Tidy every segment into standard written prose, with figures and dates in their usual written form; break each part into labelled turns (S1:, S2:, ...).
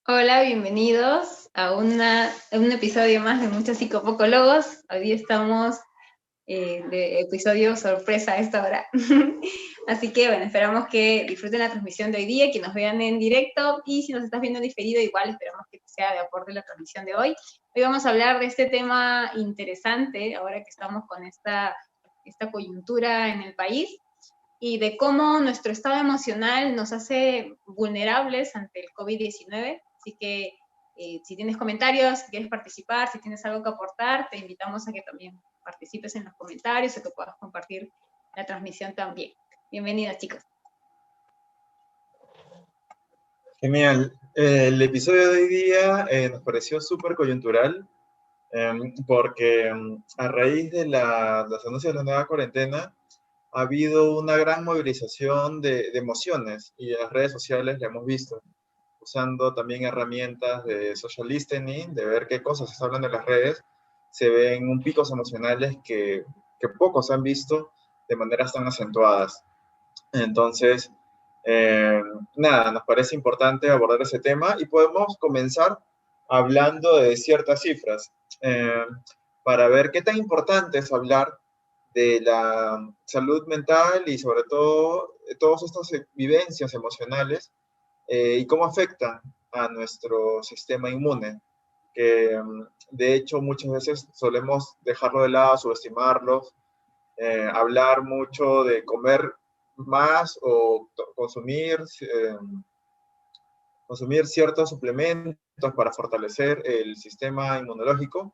S1: Hola, bienvenidos a un episodio más de Muchos Psicopocólogos. Hoy día estamos de episodio sorpresa a esta hora. Así que bueno, esperamos que disfruten la transmisión de hoy día, que nos vean en directo y si nos estás viendo en diferido, igual esperamos que sea de aporte la transmisión de hoy. Hoy vamos a hablar de este tema interesante, ahora que estamos con esta coyuntura en el país, y de cómo nuestro estado emocional nos hace vulnerables ante el COVID-19. Así que si tienes comentarios, si quieres participar, si tienes algo que aportar, te invitamos a que también participes en los comentarios o que puedas compartir la transmisión también. Bienvenidos, chicos.
S2: Genial. El episodio de hoy día nos pareció súper coyuntural porque a raíz de los anuncios de la nueva cuarentena ha habido una gran movilización de emociones y en las redes sociales la hemos visto, usando también herramientas de social listening, de ver qué cosas se están hablando en las redes, se ven un picos emocionales que pocos han visto de maneras tan acentuadas. Entonces, eh, nada, nos parece importante abordar ese tema y podemos comenzar hablando de ciertas cifras para ver qué tan importante es hablar de la salud mental y sobre todo todas estas vivencias emocionales y cómo afectan a nuestro sistema inmune, que de hecho muchas veces solemos dejarlo de lado, subestimarlos, hablar mucho de comer más o consumir ciertos suplementos para fortalecer el sistema inmunológico,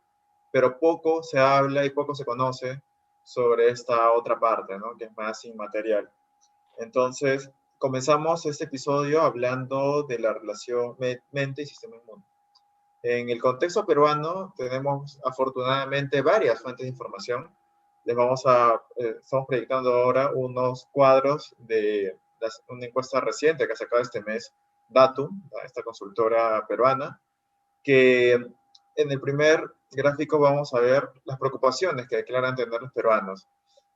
S2: pero poco se habla y poco se conoce sobre esta otra parte, ¿no? Que es más inmaterial. Entonces, comenzamos este episodio hablando de la relación mente y sistema inmune. En el contexto peruano tenemos afortunadamente varias fuentes de información. Estamos proyectando ahora unos cuadros de una encuesta reciente que ha sacado este mes Datum, esta consultora peruana, que en el primer gráfico vamos a ver las preocupaciones que declaran tener los peruanos.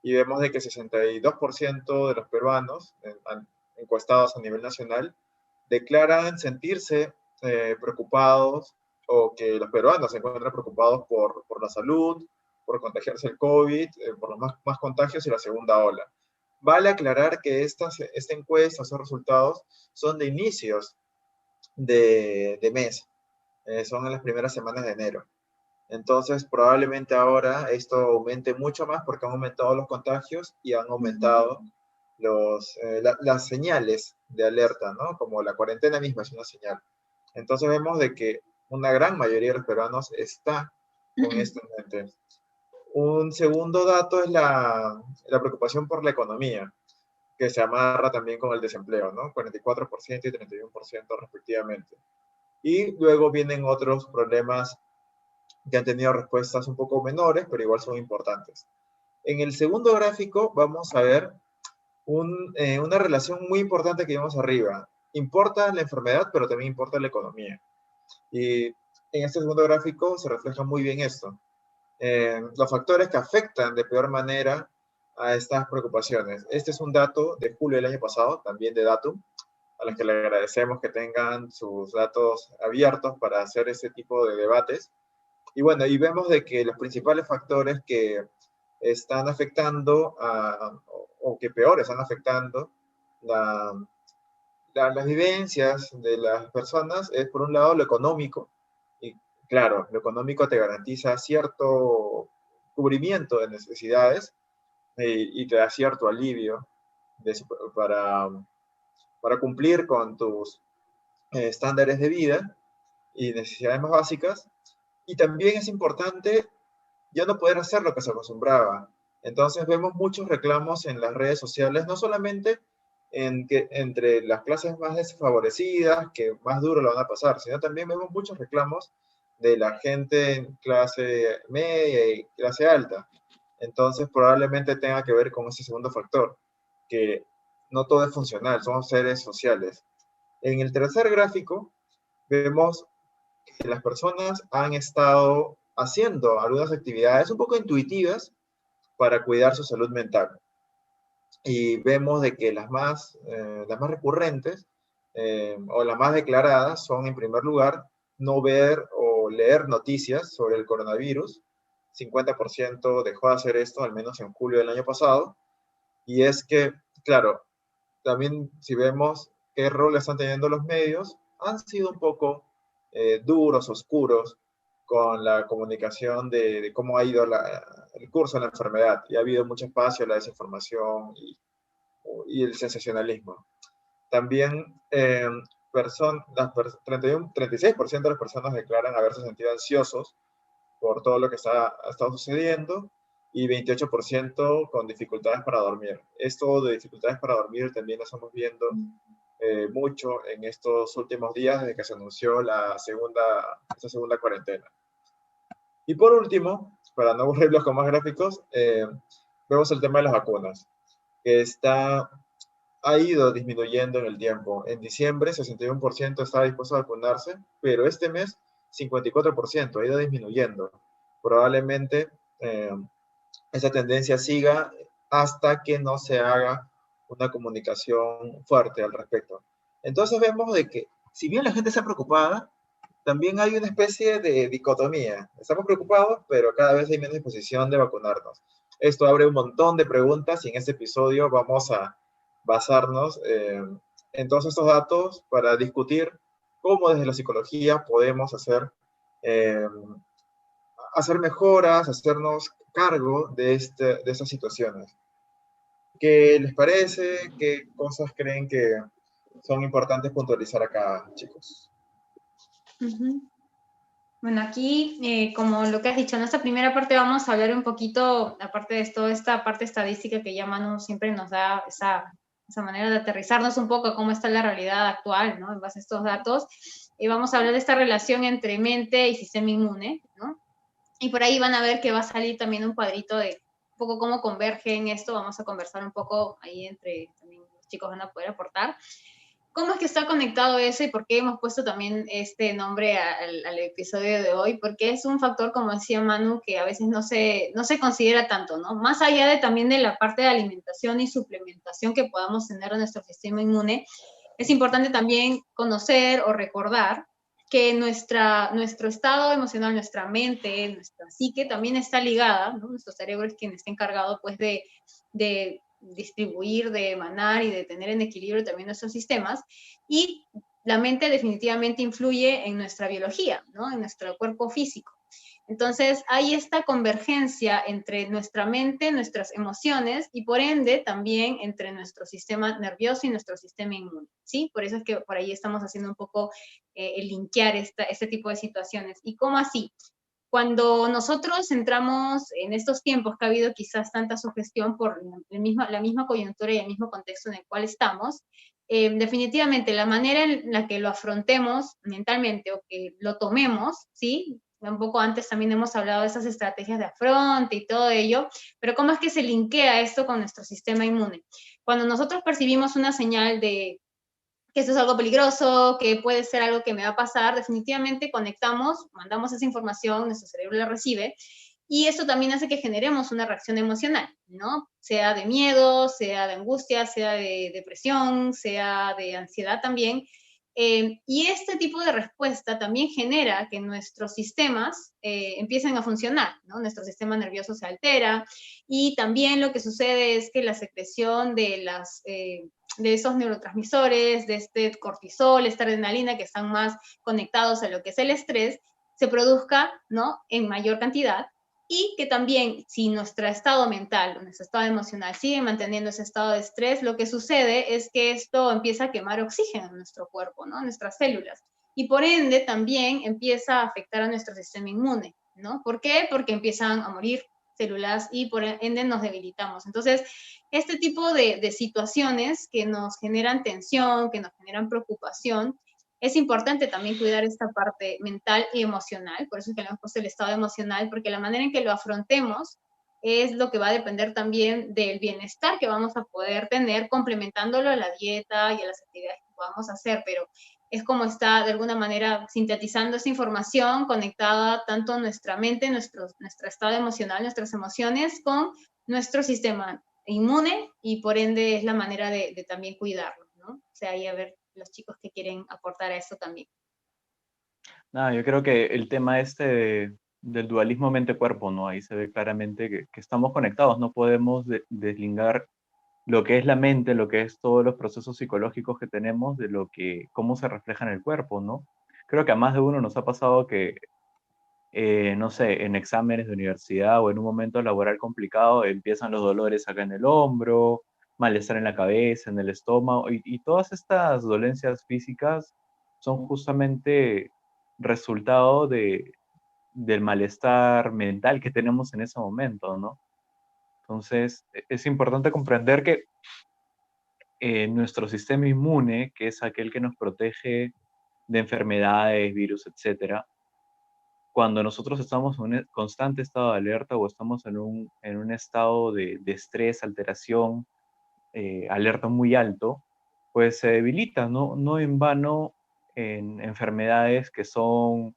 S2: Y vemos de que 62% de los peruanos encuestados a nivel nacional declaran sentirse preocupados o que los peruanos se encuentran preocupados por la salud, por contagiarse el COVID, por los más contagios y la segunda ola. Vale aclarar que esta encuesta, estos resultados, son de inicios de mes, son en las primeras semanas de enero. Entonces, probablemente ahora esto aumente mucho más porque han aumentado los contagios y han aumentado las señales de alerta, ¿no? Como la cuarentena misma es una señal. Entonces vemos de que una gran mayoría de los peruanos está con esto en mente. Un segundo dato es la preocupación por la economía, que se amarra también con el desempleo, ¿no? 44% y 31% respectivamente. Y luego vienen otros problemas que han tenido respuestas un poco menores, pero igual son importantes. En el segundo gráfico vamos a ver una relación muy importante que vemos arriba. Importa la enfermedad, pero también importa la economía. Y en este segundo gráfico se refleja muy bien esto. Los factores que afectan de peor manera a estas preocupaciones. Este es un dato de julio del año pasado, también de Datum, a los que le agradecemos que tengan sus datos abiertos para hacer ese tipo de debates. Y bueno, y vemos de que los principales factores que están afectando o que peor están afectando la, las vivencias de las personas es por un lado lo económico, y claro, lo económico te garantiza cierto cubrimiento de necesidades y te da cierto alivio de, para, para cumplir con tus estándares de vida y necesidades más básicas. Y también es importante ya no poder hacer lo que se acostumbraba. Entonces vemos muchos reclamos en las redes sociales, no solamente entre las clases más desfavorecidas, que más duro lo van a pasar, sino también vemos muchos reclamos de la gente en clase media y clase alta. Entonces probablemente tenga que ver con ese segundo factor, que no todo es funcional, somos seres sociales. En el tercer gráfico vemos que las personas han estado haciendo algunas actividades un poco intuitivas para cuidar su salud mental. Y vemos de que las más recurrentes o las más declaradas, son en primer lugar no ver o leer noticias sobre el coronavirus. 50% dejó de hacer esto, al menos en julio del año pasado. Y es que, claro, también si vemos qué rol están teniendo los medios, han sido un poco duros, oscuros, con la comunicación de cómo ha ido el curso de la enfermedad. Y ha habido mucho espacio a la desinformación y el sensacionalismo. También 36% de las personas declaran haberse sentido ansiosos por todo lo que ha estado sucediendo y 28% con dificultades para dormir. Esto de dificultades para dormir también lo estamos viendo mucho en estos últimos días desde que se anunció esta segunda cuarentena. Y por último, para no aburrirlos con más gráficos, vemos el tema de las vacunas, que ha ido disminuyendo en el tiempo. En diciembre, 61% estaba dispuesto a vacunarse, pero este mes, 54% ha ido disminuyendo. Probablemente esa tendencia siga hasta que no se haga una comunicación fuerte al respecto. Entonces vemos de que, si bien la gente está preocupada, también hay una especie de dicotomía. Estamos preocupados, pero cada vez hay menos disposición de vacunarnos. Esto abre un montón de preguntas y en este episodio vamos a basarnos en todos estos datos para discutir cómo desde la psicología podemos hacer mejoras, hacernos cargo de estas situaciones. ¿Qué les parece? ¿Qué cosas creen que son importantes puntualizar acá, chicos?
S1: Bueno, aquí, como lo que has dicho, en esta primera parte vamos a hablar un poquito, aparte de toda esta parte estadística que ya Manu siempre nos da esa manera de aterrizarnos un poco a cómo está la realidad actual, ¿no? En base a estos datos, y vamos a hablar de esta relación entre mente y sistema inmune, ¿no? Y por ahí van a ver que va a salir también un cuadrito de un poco cómo converge en esto, vamos a conversar un poco ahí entre, también los chicos van a poder aportar. ¿Cómo es que está conectado eso y por qué hemos puesto también este nombre al episodio de hoy? Porque es un factor, como decía Manu, que a veces no se considera tanto, ¿no? Más allá de también de la parte de alimentación y suplementación que podamos tener en nuestro sistema inmune, es importante también conocer o recordar que nuestro estado emocional, nuestra mente, nuestra psique también está ligada, ¿no? Nuestro cerebro es quien está encargado, pues, de distribuir, de emanar y de tener en equilibrio también nuestros sistemas. Y la mente definitivamente influye en nuestra biología, ¿no? En nuestro cuerpo físico. Entonces, hay esta convergencia entre nuestra mente, nuestras emociones y por ende también entre nuestro sistema nervioso y nuestro sistema inmune, ¿sí? Por eso es que por ahí estamos haciendo un poco el linkear este tipo de situaciones. ¿Y cómo así? Cuando nosotros entramos en estos tiempos que ha habido quizás tanta sugestión por la misma coyuntura y el mismo contexto en el cual estamos, definitivamente la manera en la que lo afrontemos mentalmente o que lo tomemos, ¿sí? Un poco antes también hemos hablado de esas estrategias de afronte y todo ello, pero ¿cómo es que se linkea esto con nuestro sistema inmune? Cuando nosotros percibimos una señal de que esto es algo peligroso, que puede ser algo que me va a pasar, definitivamente conectamos, mandamos esa información, nuestro cerebro la recibe, y esto también hace que generemos una reacción emocional, ¿no? Sea de miedo, sea de angustia, sea de depresión, sea de ansiedad también. Y este tipo de respuesta también genera que nuestros sistemas empiecen a funcionar, ¿no? Nuestro sistema nervioso se altera y también lo que sucede es que la secreción de esos neurotransmisores, de este cortisol, esta adrenalina que están más conectados a lo que es el estrés, se produzca, ¿no? En mayor cantidad y que también si nuestro estado mental o nuestro estado emocional sigue manteniendo ese estado de estrés, lo que sucede es que esto empieza a quemar oxígeno en nuestro cuerpo, ¿no? En nuestras células. Y por ende también empieza a afectar a nuestro sistema inmune, ¿no? ¿Por qué? Porque empiezan a morir células y por ende nos debilitamos. Entonces, este tipo de situaciones que nos generan tensión, que nos generan preocupación, es importante también cuidar esta parte mental y emocional, por eso es que le hemos puesto el estado emocional, porque la manera en que lo afrontemos es lo que va a depender también del bienestar que vamos a poder tener complementándolo a la dieta y a las actividades que podamos hacer, pero es como está de alguna manera sintetizando esa información conectada tanto a nuestra mente, nuestro estado emocional, nuestras emociones con nuestro sistema inmune y por ende es la manera de también cuidarlo, ¿no? O sea, ahí a ver los chicos que quieren aportar a eso también.
S3: Nada, yo creo que el tema del dualismo mente-cuerpo, ¿no? Ahí se ve claramente que estamos conectados, no podemos deslingar lo que es la mente, lo que es todos los procesos psicológicos que tenemos de cómo se refleja en el cuerpo, ¿no? Creo que a más de uno nos ha pasado que, no sé, en exámenes de universidad o en un momento laboral complicado empiezan los dolores acá en el hombro, malestar en la cabeza, en el estómago, y todas estas dolencias físicas son justamente resultado del malestar mental que tenemos en ese momento, ¿no? Entonces, es importante comprender que nuestro sistema inmune, que es aquel que nos protege de enfermedades, virus, etcétera, cuando nosotros estamos en un constante estado de alerta o estamos en un estado de estrés, alteración, alerta muy alto, pues se debilita, ¿no? No en vano en enfermedades que son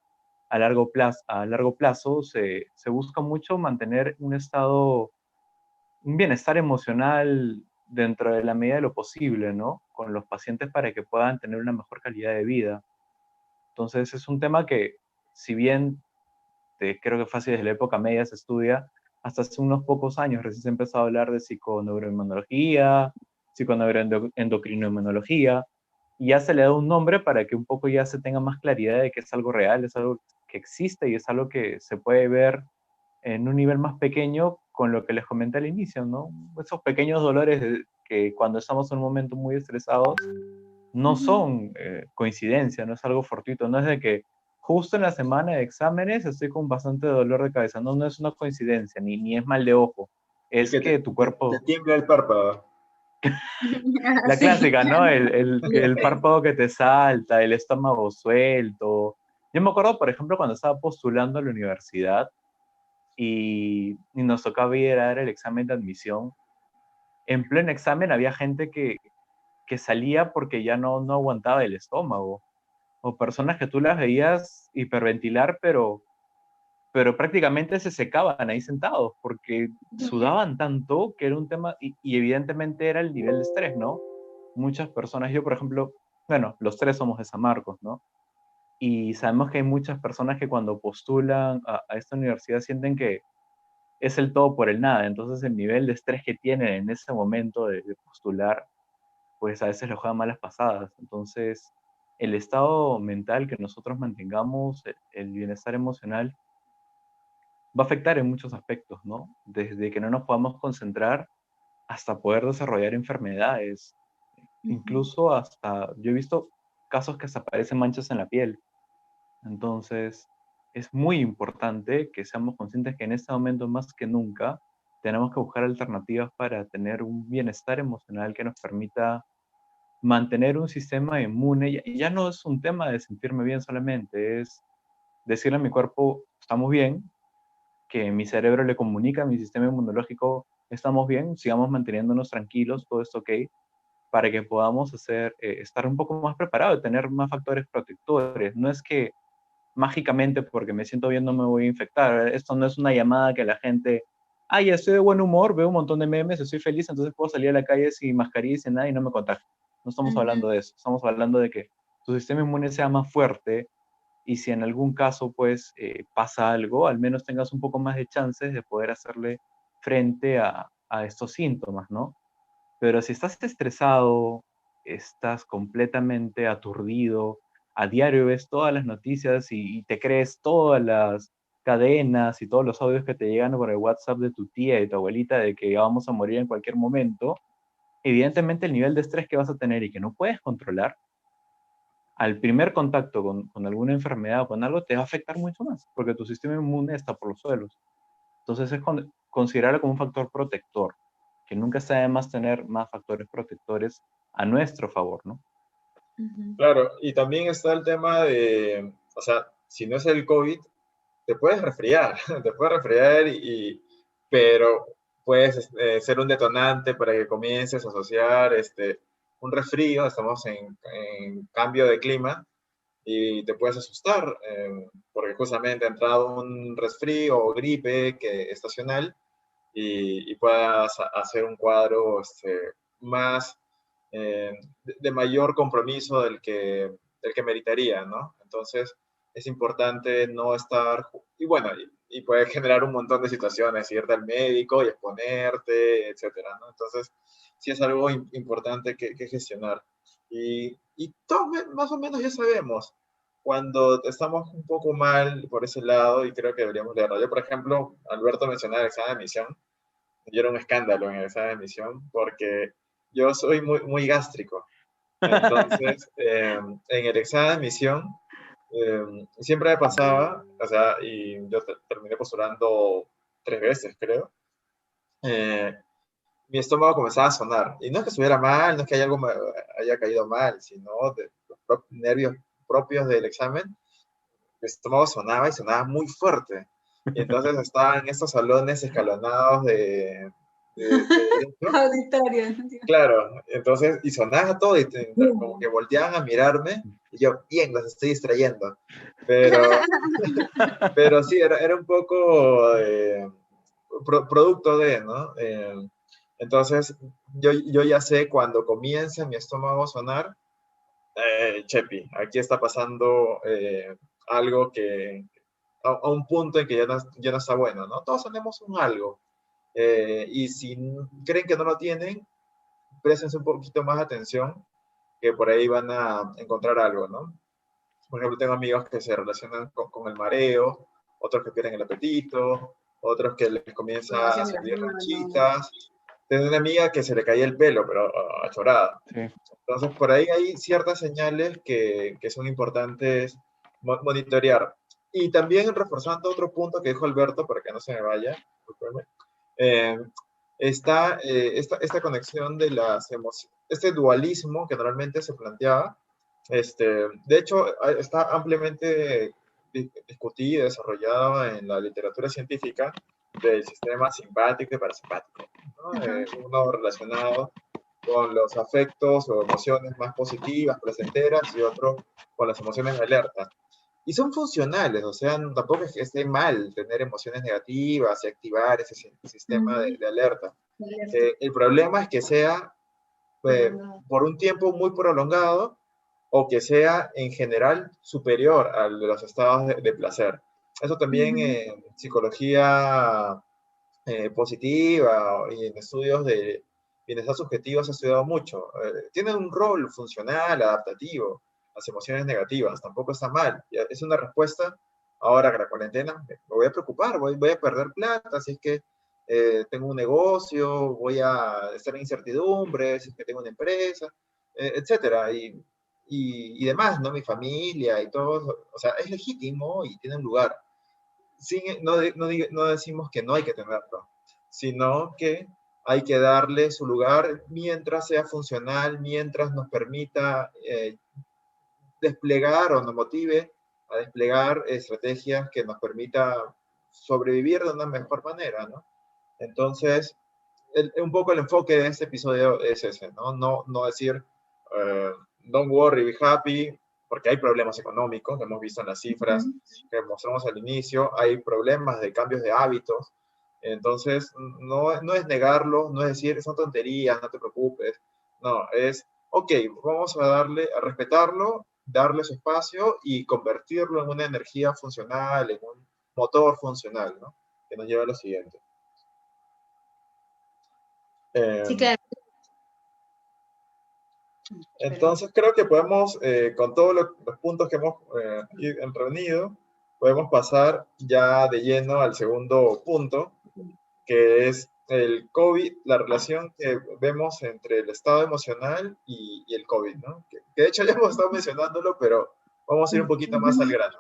S3: a largo plazo se busca mucho mantener un estado, un bienestar emocional dentro de la medida de lo posible, ¿no? Con los pacientes para que puedan tener una mejor calidad de vida. Entonces es un tema que, si bien creo que fácil desde la época media se estudia, hasta hace unos pocos años recién se empezó a hablar de psiconeuroinmunología, psiconeuroendocrinoinmunología, y ya se le da un nombre para que un poco ya se tenga más claridad de que es algo real, es algo que existe y es algo que se puede ver en un nivel más pequeño con lo que les comenté al inicio, ¿no? Esos pequeños dolores que cuando estamos en un momento muy estresados no son coincidencia, no es algo fortuito, no es de que justo en la semana de exámenes estoy con bastante dolor de cabeza, no, no es una coincidencia, ni es mal de ojo,
S2: Y
S3: es
S2: que
S3: que tu
S2: te
S3: cuerpo,
S2: tiembla el párpado.
S3: la
S1: Sí.
S3: clásica, ¿no? El párpado que te salta, el estómago suelto. Yo me acuerdo, por ejemplo, cuando estaba postulando a la universidad y nos tocaba ir a dar el examen de admisión, en pleno examen había gente que salía porque ya no aguantaba el estómago, o personas que tú las veías hiperventilar, pero prácticamente se secaban ahí sentados, porque sudaban tanto que era un tema, y evidentemente era el nivel de estrés, ¿no? Muchas personas, yo por ejemplo, bueno, los tres somos de San Marcos, ¿no? Y sabemos que hay muchas personas que cuando postulan a esta universidad sienten que es el todo por el nada, entonces el nivel de estrés que tienen en ese momento de postular pues a veces los juega malas pasadas. Entonces, el estado mental que nosotros mantengamos, el bienestar emocional, va a afectar en muchos aspectos, ¿no? Desde que no nos podamos concentrar hasta poder desarrollar enfermedades, incluso hasta, yo he visto casos que hasta aparecen manchas en la piel. Entonces, es muy importante que seamos conscientes que en este momento más que nunca tenemos que buscar alternativas para tener un bienestar emocional que nos permita mantener un sistema inmune, ya no es un tema de sentirme bien solamente, es decirle a mi cuerpo, estamos bien, que mi cerebro le comunica a mi sistema inmunológico, estamos bien, sigamos manteniéndonos tranquilos, todo esto ok, para que podamos estar un poco más preparados, tener más factores protectores. No es que mágicamente porque me siento bien no me voy a infectar. Esto no es una llamada que la gente, ay, estoy de buen humor, veo un montón de memes, estoy feliz, entonces puedo salir a la calle sin mascarilla y sin nada y no me contagio. No estamos hablando de eso, estamos hablando de que tu sistema inmune sea más fuerte y si en algún caso pues pasa algo, al menos tengas un poco más de chances de poder hacerle frente a estos síntomas, ¿no? Pero si estás estresado, estás completamente aturdido, a diario ves todas las noticias y te crees todas las cadenas y todos los audios que te llegan por el WhatsApp de tu tía y de tu abuelita de que ya vamos a morir en cualquier momento, evidentemente el nivel de estrés que vas a tener y que no puedes controlar, al primer contacto con alguna enfermedad o con algo te va a afectar mucho más, porque tu sistema inmune está por los suelos. Entonces es considerarlo como un factor protector, que nunca está de más tener más factores protectores a nuestro favor, ¿no?
S2: Claro, y también está el tema de, o sea, si no es el COVID, te puedes resfriar, te puedes resfriar pero puedes ser un detonante para que comiences a asociar un resfrío, estamos en cambio de clima, y te puedes asustar, porque justamente ha entrado un resfrío o gripe estacional y puedas hacer un cuadro más de mayor compromiso del que meritaría, ¿no? Entonces, es importante no estar, y bueno, y puede generar un montón de situaciones, irte al médico y exponerte, etcétera, ¿no? Entonces, sí es algo importante que gestionar. Y todos más o menos ya sabemos cuando estamos un poco mal por ese lado, y creo que deberíamos leerlo. Yo, por ejemplo, Alberto mencionaba el examen de admisión. Yo era un escándalo en el examen de admisión porque yo soy muy gástrico. Entonces, en el examen de admisión, siempre me pasaba, o sea, y yo terminé postulando 3 veces, creo. eh, Mi estómago comenzaba a sonar. Y no es que estuviera mal, no es que haya algo me haya caído mal, sino de los nervios propios del examen. Mi estómago sonaba y sonaba muy fuerte. Y entonces estaba en estos salones escalonados de derecho.
S1: Auditorio.
S2: Claro, entonces, y sonaba todo, y como que volteaban a mirarme, y yo, bien, los estoy distrayendo. Pero, pero sí, era un poco producto de, ¿no? Entonces, yo ya sé cuando comienza mi estómago a sonar, Chepi, aquí está pasando algo que, a un punto en que ya no está bueno, ¿no? Todos tenemos un algo. Y si creen que no lo tienen, préstense un poquito más atención, que por ahí van a encontrar algo, ¿no? Por ejemplo, tengo amigos que se relacionan con el mareo, otros que pierden el apetito, otros que les comienza a
S1: Sudoración de las
S2: salir
S1: manos.
S2: ronchitas. Tengo una amiga que se le caía el pelo, pero a chorada.
S3: Sí.
S2: Entonces, por ahí hay ciertas señales que son importantes monitorear. Y también reforzando otro punto que dijo Alberto, para que no se me vaya, eh, está esta conexión de las emociones, este dualismo que normalmente se planteaba. De hecho, está ampliamente discutido y desarrollado en la literatura científica del sistema simpático y parasimpático, ¿no? Uno relacionado con los afectos o emociones más positivas, placenteras, y otro con las emociones de alerta. Y son funcionales, o sea, tampoco es que esté mal tener emociones negativas y activar ese sistema de alerta.
S1: Alerta.
S2: El problema es que sea eh,
S1: Prolongado.
S2: por un tiempo muy prolongado, o que sea en general superior a los estados de placer. Eso también en psicología positiva y en estudios de bienestar subjetivo se ha estudiado mucho. Tienen un rol funcional, adaptativo, las emociones negativas, tampoco está mal. Es una respuesta. Ahora que la cuarentena, me voy a preocupar, voy a perder plata, si es que tengo un negocio, voy a estar en incertidumbre, si es que tengo una empresa, etcétera, y demás, ¿no? Mi familia y todo, o sea, es legítimo y tiene un lugar. Sin, no decimos que no hay que tenerlo, sino que hay que darle su lugar mientras sea funcional, mientras nos permita desplegar o nos motive a desplegar estrategias que nos permita sobrevivir de una mejor manera, ¿no? Entonces, un poco el enfoque de este episodio es ese, ¿no? No decir, uh, don't worry, be happy, porque hay problemas económicos, que hemos visto en las cifras que mostramos al inicio, hay problemas de cambios de hábitos. Entonces, no es negarlo, no es decir, son tonterías, no te preocupes, no, es, ok, vamos a respetarlo, darle su espacio y convertirlo en una energía funcional, en un motor funcional, ¿no? Que nos lleva a lo siguiente.
S1: Sí, claro.
S2: Entonces creo que podemos, con todos los puntos que hemos reunido, podemos pasar ya de lleno al segundo punto, que es el COVID, la relación que vemos entre el estado emocional y el COVID, ¿no? Que de hecho ya hemos estado mencionándolo, pero vamos a ir un poquito más al grano.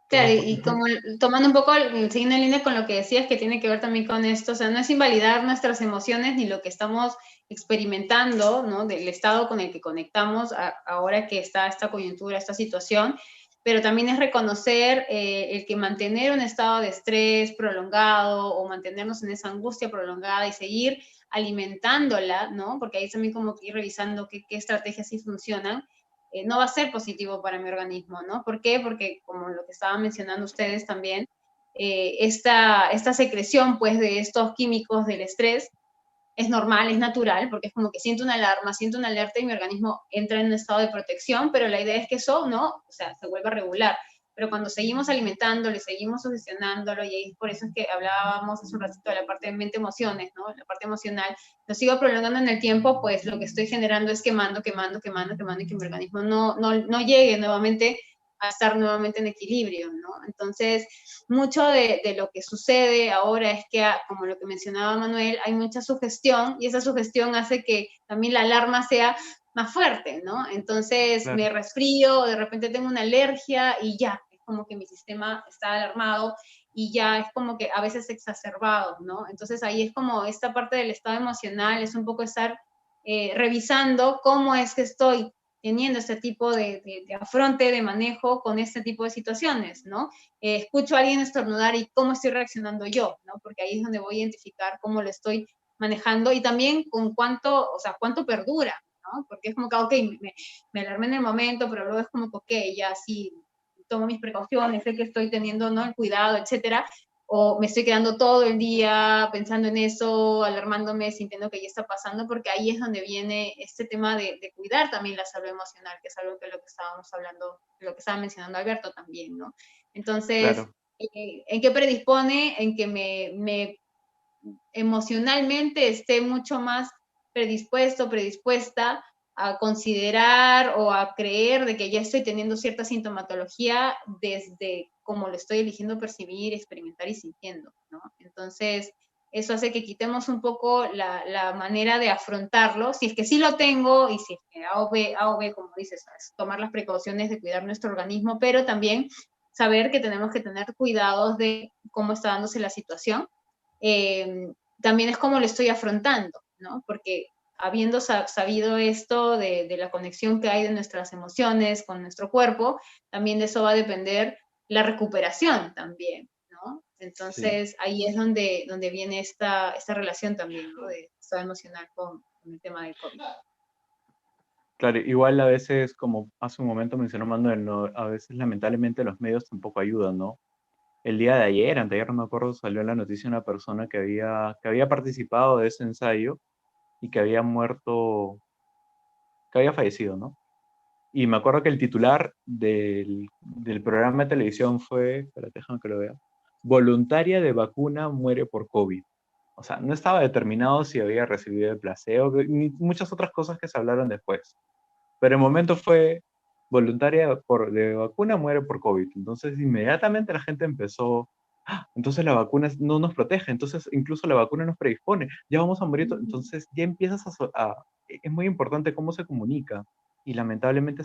S1: Claro, y como tomando un poco, siguiendo en línea con lo que decías, que tiene que ver también con esto, o sea, no es invalidar nuestras emociones ni lo que estamos experimentando, ¿no? Del estado con el que conectamos ahora que está esta coyuntura, esta situación, pero también es reconocer el que mantener un estado de estrés prolongado o mantenernos en esa angustia prolongada y seguir alimentándola, ¿no? Porque ahí también como que ir revisando qué estrategias sí funcionan, no va a ser positivo para mi organismo, ¿no? ¿Por qué? Porque como lo que estaban mencionando ustedes también, esta secreción pues de estos químicos del estrés es normal, es natural, porque es como que siento una alarma, siento una alerta y mi organismo entra en un estado de protección, pero la idea es que eso no, o sea, se vuelva regular. Pero cuando seguimos alimentándolo, seguimos sugestionándolo, y ahí por eso es que hablábamos hace un ratito de la parte de mente-emociones, ¿no? La parte emocional, lo sigo prolongando en el tiempo, pues lo que estoy generando es quemando, quemando, quemando, quemando, y que mi organismo no llegue nuevamente a estar nuevamente en equilibrio, ¿no? Entonces, mucho de lo que sucede ahora es que, como lo que mencionaba Manuel, hay mucha sugestión, y esa sugestión hace que también la alarma sea más fuerte, ¿no? Entonces
S3: Claro.
S1: me resfrío, de repente tengo una alergia y ya, es como que mi sistema está alarmado y ya es como que a veces exacerbado, ¿no? Entonces ahí es como esta parte del estado emocional, es un poco estar revisando cómo es que estoy teniendo este tipo de afronte, de manejo con este tipo de situaciones, ¿no? Escucho a alguien estornudar y cómo estoy reaccionando yo, ¿no? Porque ahí es donde voy a identificar cómo lo estoy manejando y también con cuánto, o sea, cuánto perdura, ¿no? Porque es como que, ok, me alarmé en el momento, pero luego es como que, ok, ya sí, tomo mis precauciones, sé que estoy teniendo, ¿no?, el cuidado, etcétera, o me estoy quedando todo el día pensando en eso, alarmándome, sintiendo que ya está pasando, porque ahí es donde viene este tema de cuidar también la salud emocional, que es algo que lo que estábamos hablando, lo que estaba mencionando Alberto también, ¿no? Entonces,
S3: Claro.
S1: ¿en qué predispone? En que me emocionalmente esté mucho más predispuesto, predispuesta a considerar o a creer de que ya estoy teniendo cierta sintomatología desde cómo lo estoy eligiendo percibir, experimentar y sintiendo, ¿no? Entonces, eso hace que quitemos un poco la manera de afrontarlo, si es que sí lo tengo, y si es que A o B, como dices, es tomar las precauciones de cuidar nuestro organismo, pero también saber que tenemos que tener cuidados de cómo está dándose la situación. eh, También es como lo estoy afrontando, ¿no? Porque habiendo sabido esto de la conexión que hay de nuestras emociones con nuestro cuerpo, también de eso va a depender la recuperación también, ¿no?
S3: Sí.
S1: Entonces ahí es donde viene esta relación también, ¿no?, de estado emocional con el tema del COVID.
S3: Claro, igual a veces, como hace un momento mencionó Manuel, ¿no? A veces lamentablemente los medios tampoco ayudan, ¿no? El día de ayer, anteayer, no me acuerdo, salió en la noticia una persona que había participado de ese ensayo y que había muerto, que había fallecido, ¿no? Y me acuerdo que el titular del programa de televisión fue, espérate, déjame que lo vea, voluntaria de vacuna muere por COVID. O sea, no estaba determinado si había recibido el placebo, ni muchas otras cosas que se hablaron después. Pero el momento fue voluntaria de vacuna muere por COVID. Entonces, inmediatamente la gente empezó, entonces la vacuna no nos protege, entonces incluso la vacuna nos predispone, ya vamos a morir. Entonces, ya empiezas es muy importante cómo se comunica. Y lamentablemente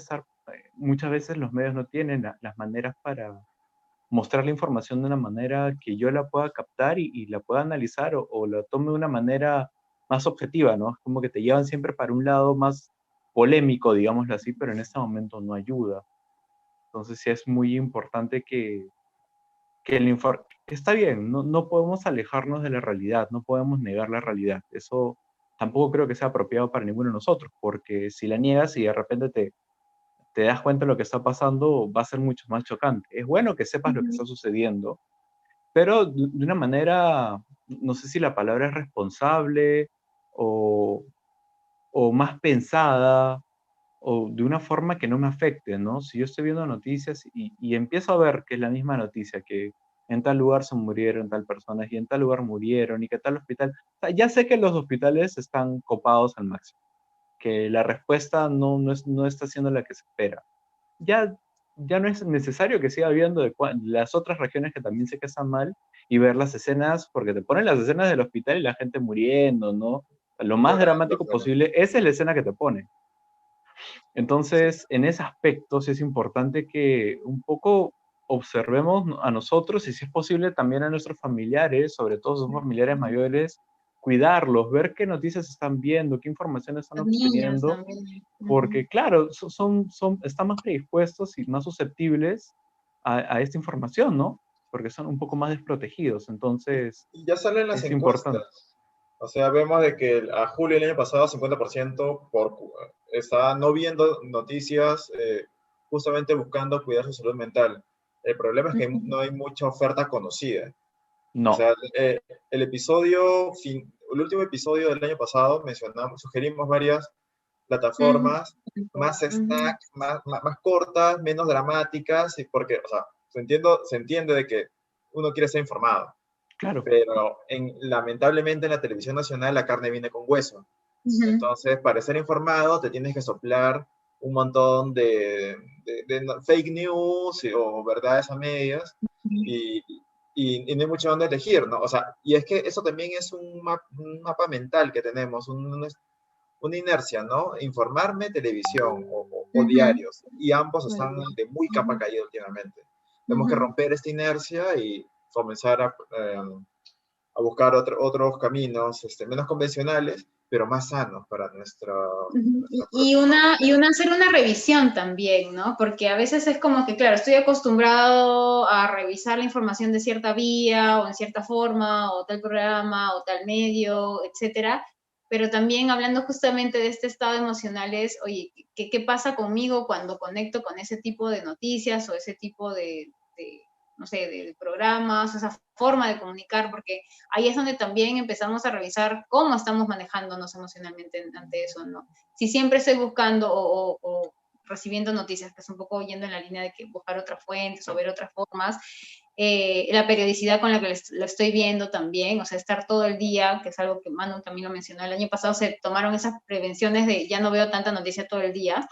S3: muchas veces los medios no tienen las maneras para mostrar la información de una manera que yo la pueda captar y la pueda analizar o la tome de una manera más objetiva, ¿no? Es como que te llevan siempre para un lado más polémico, digámoslo así, pero en este momento no ayuda. Entonces sí es muy importante que está bien, no podemos alejarnos de la realidad, no podemos negar la realidad. Eso tampoco creo que sea apropiado para ninguno de nosotros, porque si la niegas y de repente te das cuenta de lo que está pasando, va a ser mucho más chocante. Es bueno que sepas lo que está sucediendo, pero de una manera, no sé si la palabra es responsable o, o más pensada, o de una forma que no me afecte, ¿no? Si yo estoy viendo noticias y empiezo a ver que es la misma noticia, que en tal lugar se murieron tal personas y en tal lugar murieron y que tal hospital, o sea, ya sé que los hospitales están copados al máximo, que la respuesta no está siendo la que se espera. Ya, ya no es necesario que siga viendo las otras regiones que también sé que están mal y ver las escenas, porque te ponen las escenas del hospital y la gente muriendo, ¿no? Lo más
S2: Llorando,
S3: dramático
S2: claro.
S3: posible, esa es la escena que te pone. Entonces, en ese aspecto sí es importante que un poco observemos a nosotros y si es posible también a nuestros familiares, sobre todo sus familiares mayores, cuidarlos, ver qué noticias están viendo, qué información están
S1: Los niños
S3: obteniendo,
S1: también.
S3: porque claro, están más predispuestos y más susceptibles a esta información, ¿no? Porque son un poco más desprotegidos, entonces
S2: Y ya salen las
S3: es importante.
S2: encuestas. O sea, vemos de que a julio del año pasado 50% estaba no viendo noticias, justamente buscando cuidar su salud mental. El problema es que no hay mucha oferta conocida. O
S3: No,
S2: sea, el episodio el último episodio del año pasado sugerimos varias plataformas más
S1: Ujú.
S2: snack, más cortas, menos dramáticas, y porque, o sea, se entiende de que uno quiere ser informado,
S3: Claro.
S2: pero lamentablemente en la televisión nacional la carne viene con hueso.
S1: Ujú.
S2: Entonces, para ser informado, te tienes que soplar un montón de fake news o verdades a medias y, y no hay mucho donde elegir, ¿no? O sea, y es que eso también es un mapa mental que tenemos, una inercia, ¿no? Informarme, televisión o
S1: Ujú.
S2: diarios, y ambos
S1: Muy
S2: están
S1: bien.
S2: de muy capa
S1: Ujú.
S2: caída últimamente. Tenemos que
S1: Ujú.
S2: romper esta inercia y comenzar a buscar otros caminos menos convencionales, pero más sanos para
S1: Ujú.
S2: nuestra propia
S1: Y
S2: salud.
S1: una hacer una revisión también, ¿no? Porque a veces es como que, claro, estoy acostumbrado a revisar la información de cierta vía o en cierta forma, o tal programa, o tal medio, etcétera. Pero también hablando justamente de este estado emocional es, oye, ¿qué pasa conmigo cuando conecto con ese tipo de noticias o ese tipo de no sé, de programas, esa forma de comunicar? Porque ahí es donde también empezamos a revisar cómo estamos manejándonos emocionalmente ante eso, ¿no? Si siempre estoy buscando o recibiendo noticias, que es un poco yendo en la línea de que buscar otras fuentes o ver otras formas, la periodicidad con la que lo estoy viendo también, o sea, estar todo el día, que es algo que Manu también lo mencionó, el año pasado se tomaron esas prevenciones de ya no veo tanta noticia todo el día,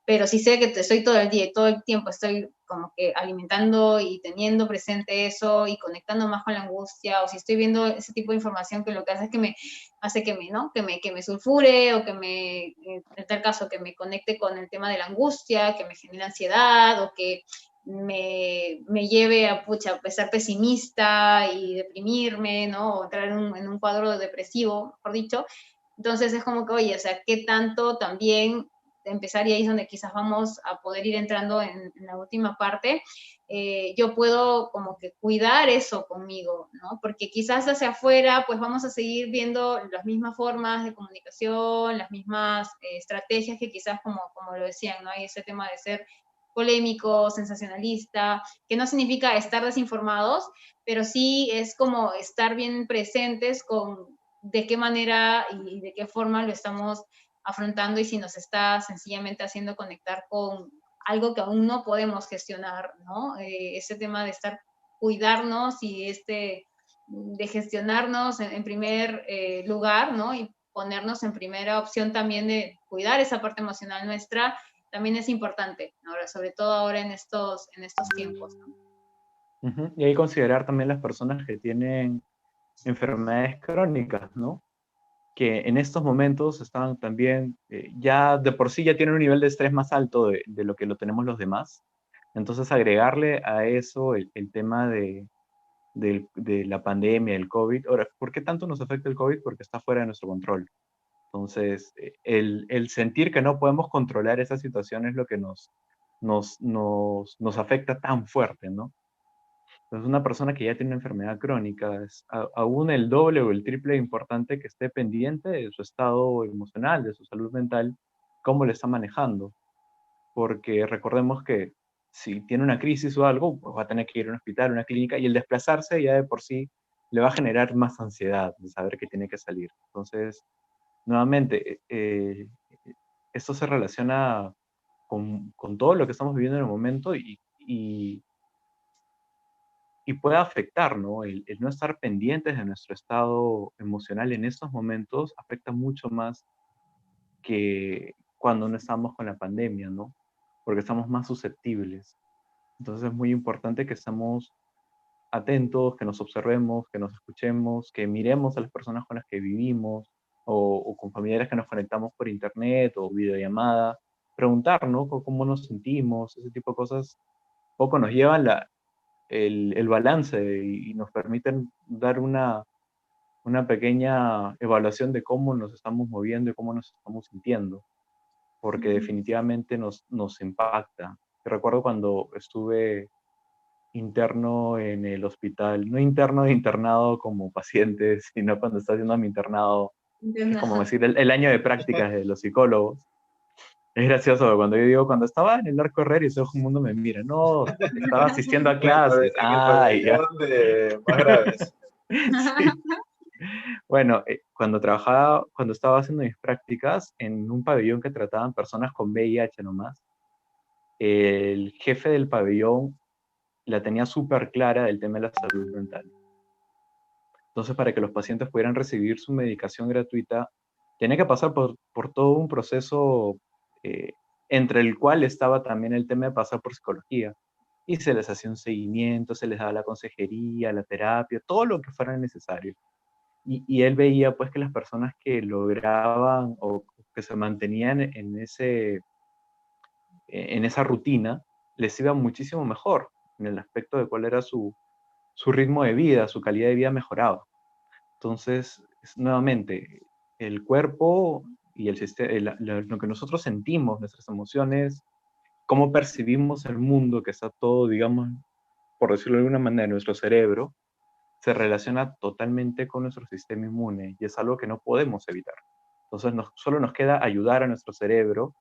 S1: pero sí sé que estoy todo el día y todo el tiempo estoy como que alimentando y teniendo presente eso y conectando más con la angustia, o si estoy viendo ese tipo de información que lo que hace es que me hace que me, ¿no? que me sulfure o que me, en tal caso, que me conecte con el tema de la angustia, que me genere ansiedad o que me lleve a, pucha, a ser pesimista y deprimirme, ¿no? O entrar en un cuadro depresivo, mejor dicho. Entonces es como que, oye, o sea, ¿qué tanto también empezar? Y ahí es donde quizás vamos a poder ir entrando en la última parte. Yo puedo como que cuidar eso conmigo, ¿no? Porque quizás hacia afuera pues vamos a seguir viendo las mismas formas de comunicación, las mismas estrategias que quizás como lo decían, ¿no? Hay ese tema de ser polémico, sensacionalista, que no significa estar desinformados, pero sí es como estar bien presentes con de qué manera y de qué forma lo estamos afrontando y si nos está sencillamente haciendo conectar con algo que aún no podemos gestionar, ¿no? Ese tema de estar, cuidarnos y de gestionarnos en primer lugar, ¿no? Y ponernos en primera opción también de cuidar esa parte emocional nuestra, también es importante, ahora, sobre todo ahora en estos tiempos, ¿no?
S3: Ujú. Y hay que considerar también las personas que tienen enfermedades crónicas, ¿no? Que en estos momentos están también, ya de por sí ya tienen un nivel de estrés más alto de lo que lo tenemos los demás. Entonces agregarle a eso el tema de la pandemia, el COVID. Ahora, ¿por qué tanto nos afecta el COVID? Porque está fuera de nuestro control. Entonces, el sentir que no podemos controlar esa situación es lo que nos afecta tan fuerte, ¿no? Entonces, una persona que ya tiene una enfermedad crónica es aún el doble o el triple de importante que esté pendiente de su estado emocional, de su salud mental, cómo le está manejando. Porque recordemos que si tiene una crisis o algo, pues va a tener que ir a un hospital, a una clínica, y el desplazarse ya de por sí le va a generar más ansiedad de saber que tiene que salir. Entonces, nuevamente, esto se relaciona con todo lo que estamos viviendo en el momento y puede afectar, ¿no? El no estar pendientes de nuestro estado emocional en estos momentos afecta mucho más que cuando no estamos con la pandemia, ¿no? Porque estamos más susceptibles. Entonces es muy importante que estemos atentos, que nos observemos, que nos escuchemos, que miremos a las personas con las que vivimos o con familiares que nos conectamos por internet o videollamada, preguntar, ¿no? Cómo nos sentimos, ese tipo de cosas, poco nos llevan el balance y nos permiten dar una pequeña evaluación de cómo nos estamos moviendo y cómo nos estamos sintiendo, porque definitivamente nos impacta. Recuerdo cuando estuve interno en el hospital, no interno de internado como paciente, sino cuando está haciendo mi internado, que es como decir el año de prácticas de los psicólogos. Es gracioso, cuando yo digo, cuando estaba en el narco herrera y todo el mundo me mira, no, estaba asistiendo a
S2: En
S3: clases.
S2: en el
S3: Ay, ya.
S2: pabellón de más graves.
S3: Sí. Bueno, cuando estaba haciendo mis prácticas en un pabellón que trataban personas con VIH nomás, el jefe del pabellón la tenía súper clara del tema de la salud mental. Entonces, para que los pacientes pudieran recibir su medicación gratuita, tenía que pasar por todo un proceso eh, entre el cual estaba también el tema de pasar por psicología. Y se les hacía un seguimiento, se les daba la consejería, la terapia, todo lo que fuera necesario. Y él veía pues que las personas que lograban o que se mantenían en esa rutina, les iba muchísimo mejor en el aspecto de cuál era su ritmo de vida, su calidad de vida mejoraba. Entonces, nuevamente, el cuerpo y el sistema, lo que nosotros sentimos, nuestras emociones, cómo percibimos el mundo, que está todo, digamos, por decirlo de alguna manera, en nuestro cerebro, se relaciona totalmente con nuestro sistema inmune y es algo que no podemos evitar. Entonces, solo nos queda ayudar a nuestro cerebro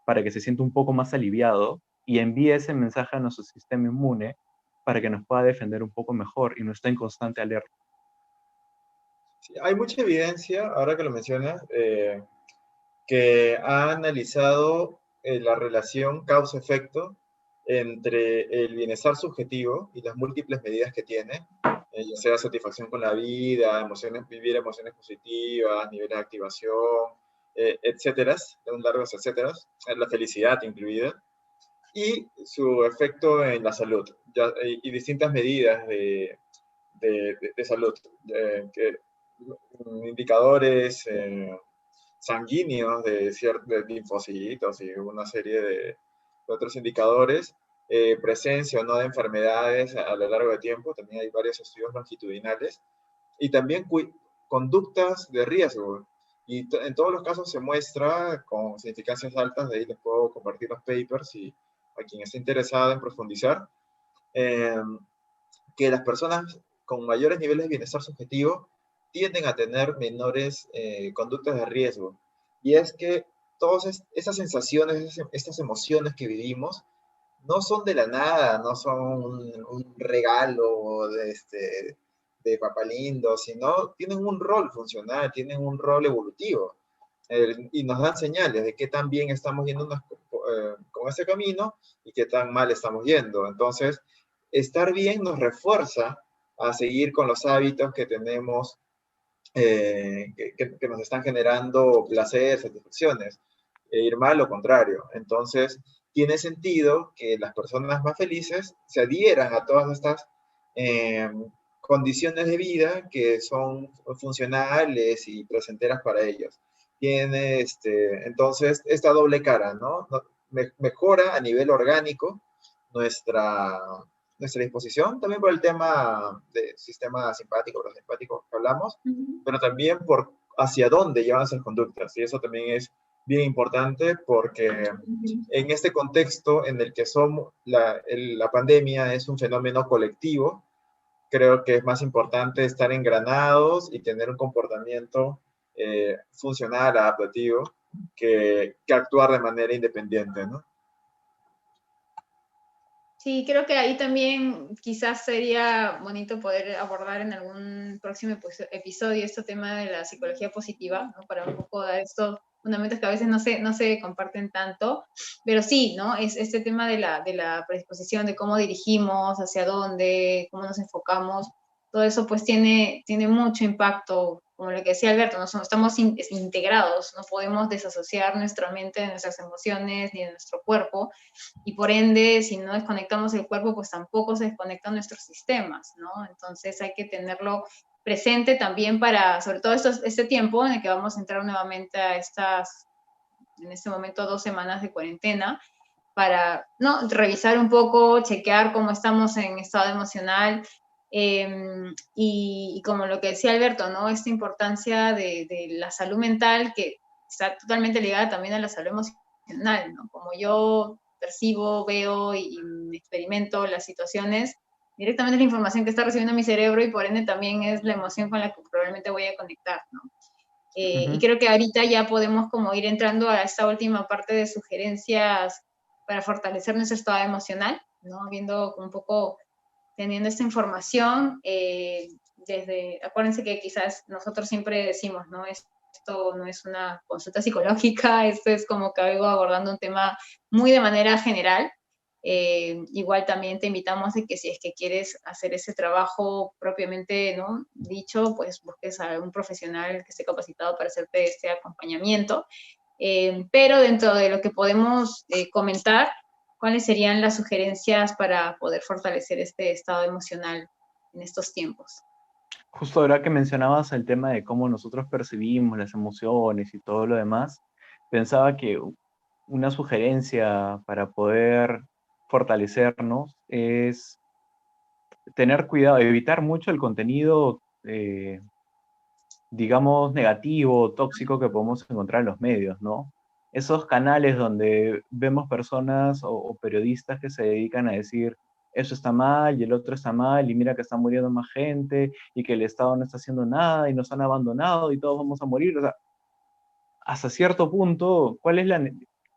S3: para que se sienta un poco más aliviado y envíe ese mensaje a nuestro sistema inmune para que nos pueda defender un poco mejor y no esté en constante alerta.
S2: Sí, hay mucha evidencia, ahora que lo mencionas, que ha analizado la relación causa-efecto entre el bienestar subjetivo y las múltiples medidas que tiene, ya sea satisfacción con la vida, emociones, vivir emociones positivas, nivel de activación, etcétera, un largo etcétera, la felicidad incluida, y su efecto en la salud, y distintas medidas de salud, indicadores sanguíneos de linfocitos y una serie de otros indicadores, presencia o no de enfermedades a lo largo de tiempo, también hay varios estudios longitudinales, y también conductas de riesgo. Y en todos los casos se muestra con significancias altas, de ahí les puedo compartir los papers y a quien esté interesado en profundizar, eh, que las personas con mayores niveles de bienestar subjetivo tienden a tener menores conductas de riesgo. Y es que todas esas sensaciones, estas emociones que vivimos, no son de la nada, no son un regalo de papalindo, sino tienen un rol funcional, tienen un rol evolutivo. Y nos dan señales de qué tan bien estamos yendo con ese camino y qué tan mal estamos yendo. Entonces, estar bien nos refuerza a seguir con los hábitos que tenemos, que nos están generando placer, satisfacciones, ir mal lo contrario. Entonces, tiene sentido que las personas más felices se adhieran a todas estas eh, condiciones de vida que son funcionales y placenteras para ellos. Tiene, entonces, esta doble cara, ¿no? Mejora a nivel orgánico nuestra, nuestra disposición, también por el tema del sistema simpático, parasimpático que hablamos, pero también por hacia dónde llevan esas conductas. Y eso también es bien importante porque en este contexto en el que la pandemia es un fenómeno colectivo, creo que es más importante estar engranados y tener un comportamiento funcional, adaptativo, que actuar de manera independiente, ¿no?
S1: Sí, creo que ahí también quizás sería bonito poder abordar en algún próximo episodio este tema de la psicología positiva, ¿no? Para un poco dar estos fundamentos que a veces no se comparten tanto, pero sí, ¿no? Es este tema de la predisposición, de cómo dirigimos, hacia dónde, cómo nos enfocamos, todo eso pues tiene mucho impacto, como lo que decía Alberto, ¿no? Estamos integrados, no podemos desasociar nuestra mente de nuestras emociones ni de nuestro cuerpo, y por ende, si no desconectamos el cuerpo, pues tampoco se desconectan nuestros sistemas, ¿no? Entonces hay que tenerlo presente también para, sobre todo este tiempo en el que vamos a entrar nuevamente a en este momento, 2 semanas de cuarentena, para, ¿no? Revisar un poco, chequear cómo estamos en estado emocional, y como lo que decía Alberto, ¿no? Esta importancia de la salud mental que está totalmente ligada también a la salud emocional, ¿no? Como yo percibo, veo y experimento las situaciones, directamente la información que está recibiendo mi cerebro y por ende también es la emoción con la que probablemente voy a conectar, ¿no? Y creo que ahorita ya podemos como ir entrando a esta última parte de sugerencias para fortalecer nuestro estado emocional, ¿no? Viendo un poco, teniendo esta información, acuérdense que quizás nosotros siempre decimos, ¿no? Esto no es una consulta psicológica, esto es como que algo abordando un tema muy de manera general. Igual también te invitamos de que si es que quieres hacer ese trabajo propiamente, ¿no?, dicho, pues busques a un profesional que esté capacitado para hacerte este acompañamiento. Pero dentro de lo que podemos comentar, ¿cuáles serían las sugerencias para poder fortalecer este estado emocional en estos tiempos?
S3: Justo ahora que mencionabas el tema de cómo nosotros percibimos las emociones y todo lo demás, pensaba que una sugerencia para poder fortalecernos es tener cuidado, evitar mucho el contenido, digamos, negativo, tóxico que podemos encontrar en los medios, ¿no? Esos canales donde vemos personas o periodistas que se dedican a decir, eso está mal y el otro está mal y mira que está muriendo más gente y que el Estado no está haciendo nada y nos han abandonado y todos vamos a morir. O sea, hasta cierto punto,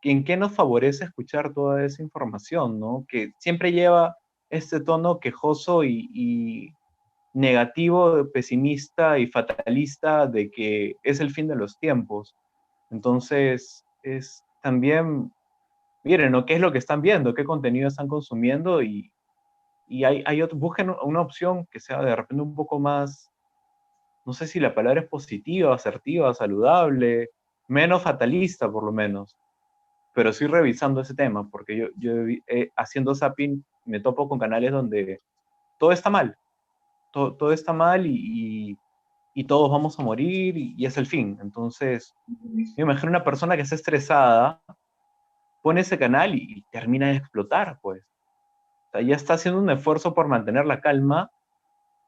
S3: ¿en qué nos favorece escuchar toda esa información, ¿no? Que siempre lleva este tono quejoso y negativo, pesimista y fatalista de que es el fin de los tiempos. Entonces, es también, miren, ¿no? ¿Qué es lo que están viendo? ¿Qué contenido están consumiendo? Y busquen una opción que sea de repente un poco más, no sé si la palabra es positiva, asertiva, saludable, menos fatalista por lo menos, pero sí revisando ese tema, porque haciendo zapping me topo con canales donde todo está mal, todo está mal y todos vamos a morir y es el fin. Entonces, me imagino una persona que está estresada, pone ese canal y termina de explotar, pues. O sea, ya está haciendo un esfuerzo por mantener la calma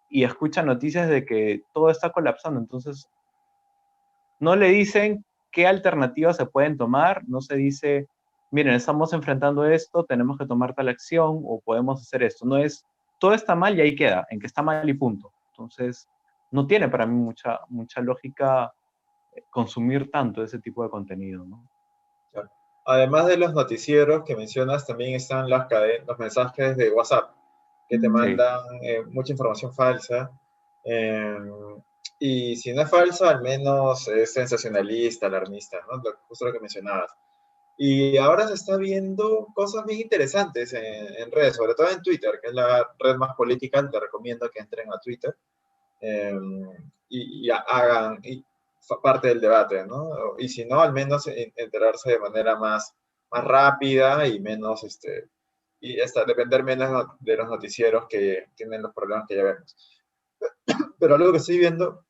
S3: y escucha noticias de que todo está colapsando. Entonces, no le dicen qué alternativas se pueden tomar, no se dice, miren, estamos enfrentando esto, tenemos que tomar tal acción o podemos hacer esto. No es, todo está mal y ahí queda, en que está mal y punto. Entonces, no tiene para mí mucha lógica consumir tanto ese tipo de contenido, ¿no?
S2: Claro. Además de los noticieros que mencionas, también están los mensajes de WhatsApp que te
S3: Sí.
S2: mandan mucha información falsa. eh, y si no es falsa, al menos es sensacionalista, alarmista, ¿no? Justo lo que mencionabas. Y ahora se está viendo cosas bien interesantes en redes, sobre todo en Twitter, que es la red más política. Te recomiendo que entren a Twitter eh, y hagan parte del debate, ¿no? Y si no, al menos enterarse de manera más rápida y menos, y hasta depender menos de los noticieros que tienen los problemas que ya vemos. Pero algo que estoy viendo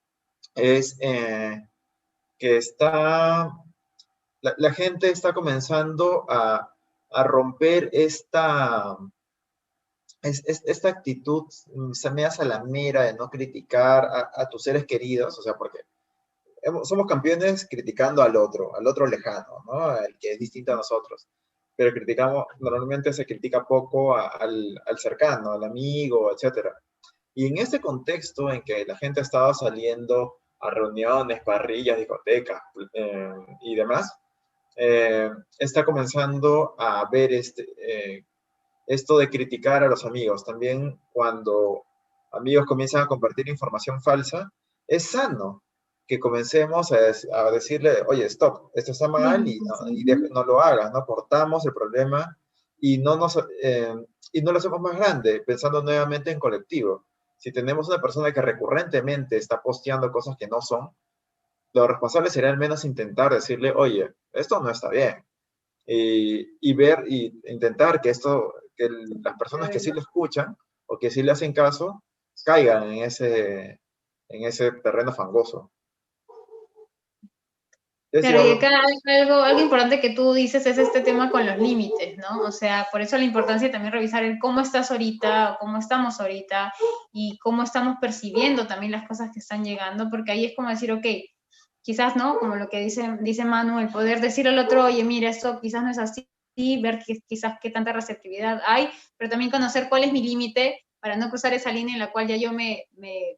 S2: es que la gente está comenzando a romper esta actitud se me hace la mera de no criticar a tus seres queridos, o sea, porque somos campeones criticando al otro lejano, ¿no? Al que es distinto a nosotros. Pero normalmente se critica poco al cercano, al amigo, etcétera. Y en este contexto en que la gente ha estado saliendo a reuniones, parrillas, discotecas y demás, está comenzando a ver esto de criticar a los amigos. También cuando amigos comienzan a compartir información falsa, es sano que comencemos a decirle, oye, stop, esto está mal no lo hagas, ¿no? Cortamos el problema y y no lo hacemos más grande, pensando nuevamente en colectivo. Si tenemos una persona que recurrentemente está posteando cosas que no son, lo responsable sería al menos intentar decirle, oye, esto no está bien, y ver y intentar que las personas que sí lo escuchan o que sí le hacen caso, caigan en ese terreno fangoso.
S1: Claro,
S2: Decía
S1: y
S2: algo,
S1: acá algo importante que tú dices es este tema con los límites, ¿no? O sea, por eso la importancia de también revisar el cómo estás ahorita, o cómo estamos ahorita, y cómo estamos percibiendo también las cosas que están llegando, porque ahí es como decir, ok, quizás, ¿no? Como lo que dice Manu, el poder decir al otro, oye, mira, esto quizás no es así, ver quizás qué tanta receptividad hay, pero también conocer cuál es mi límite para no cruzar esa línea en la cual ya yo me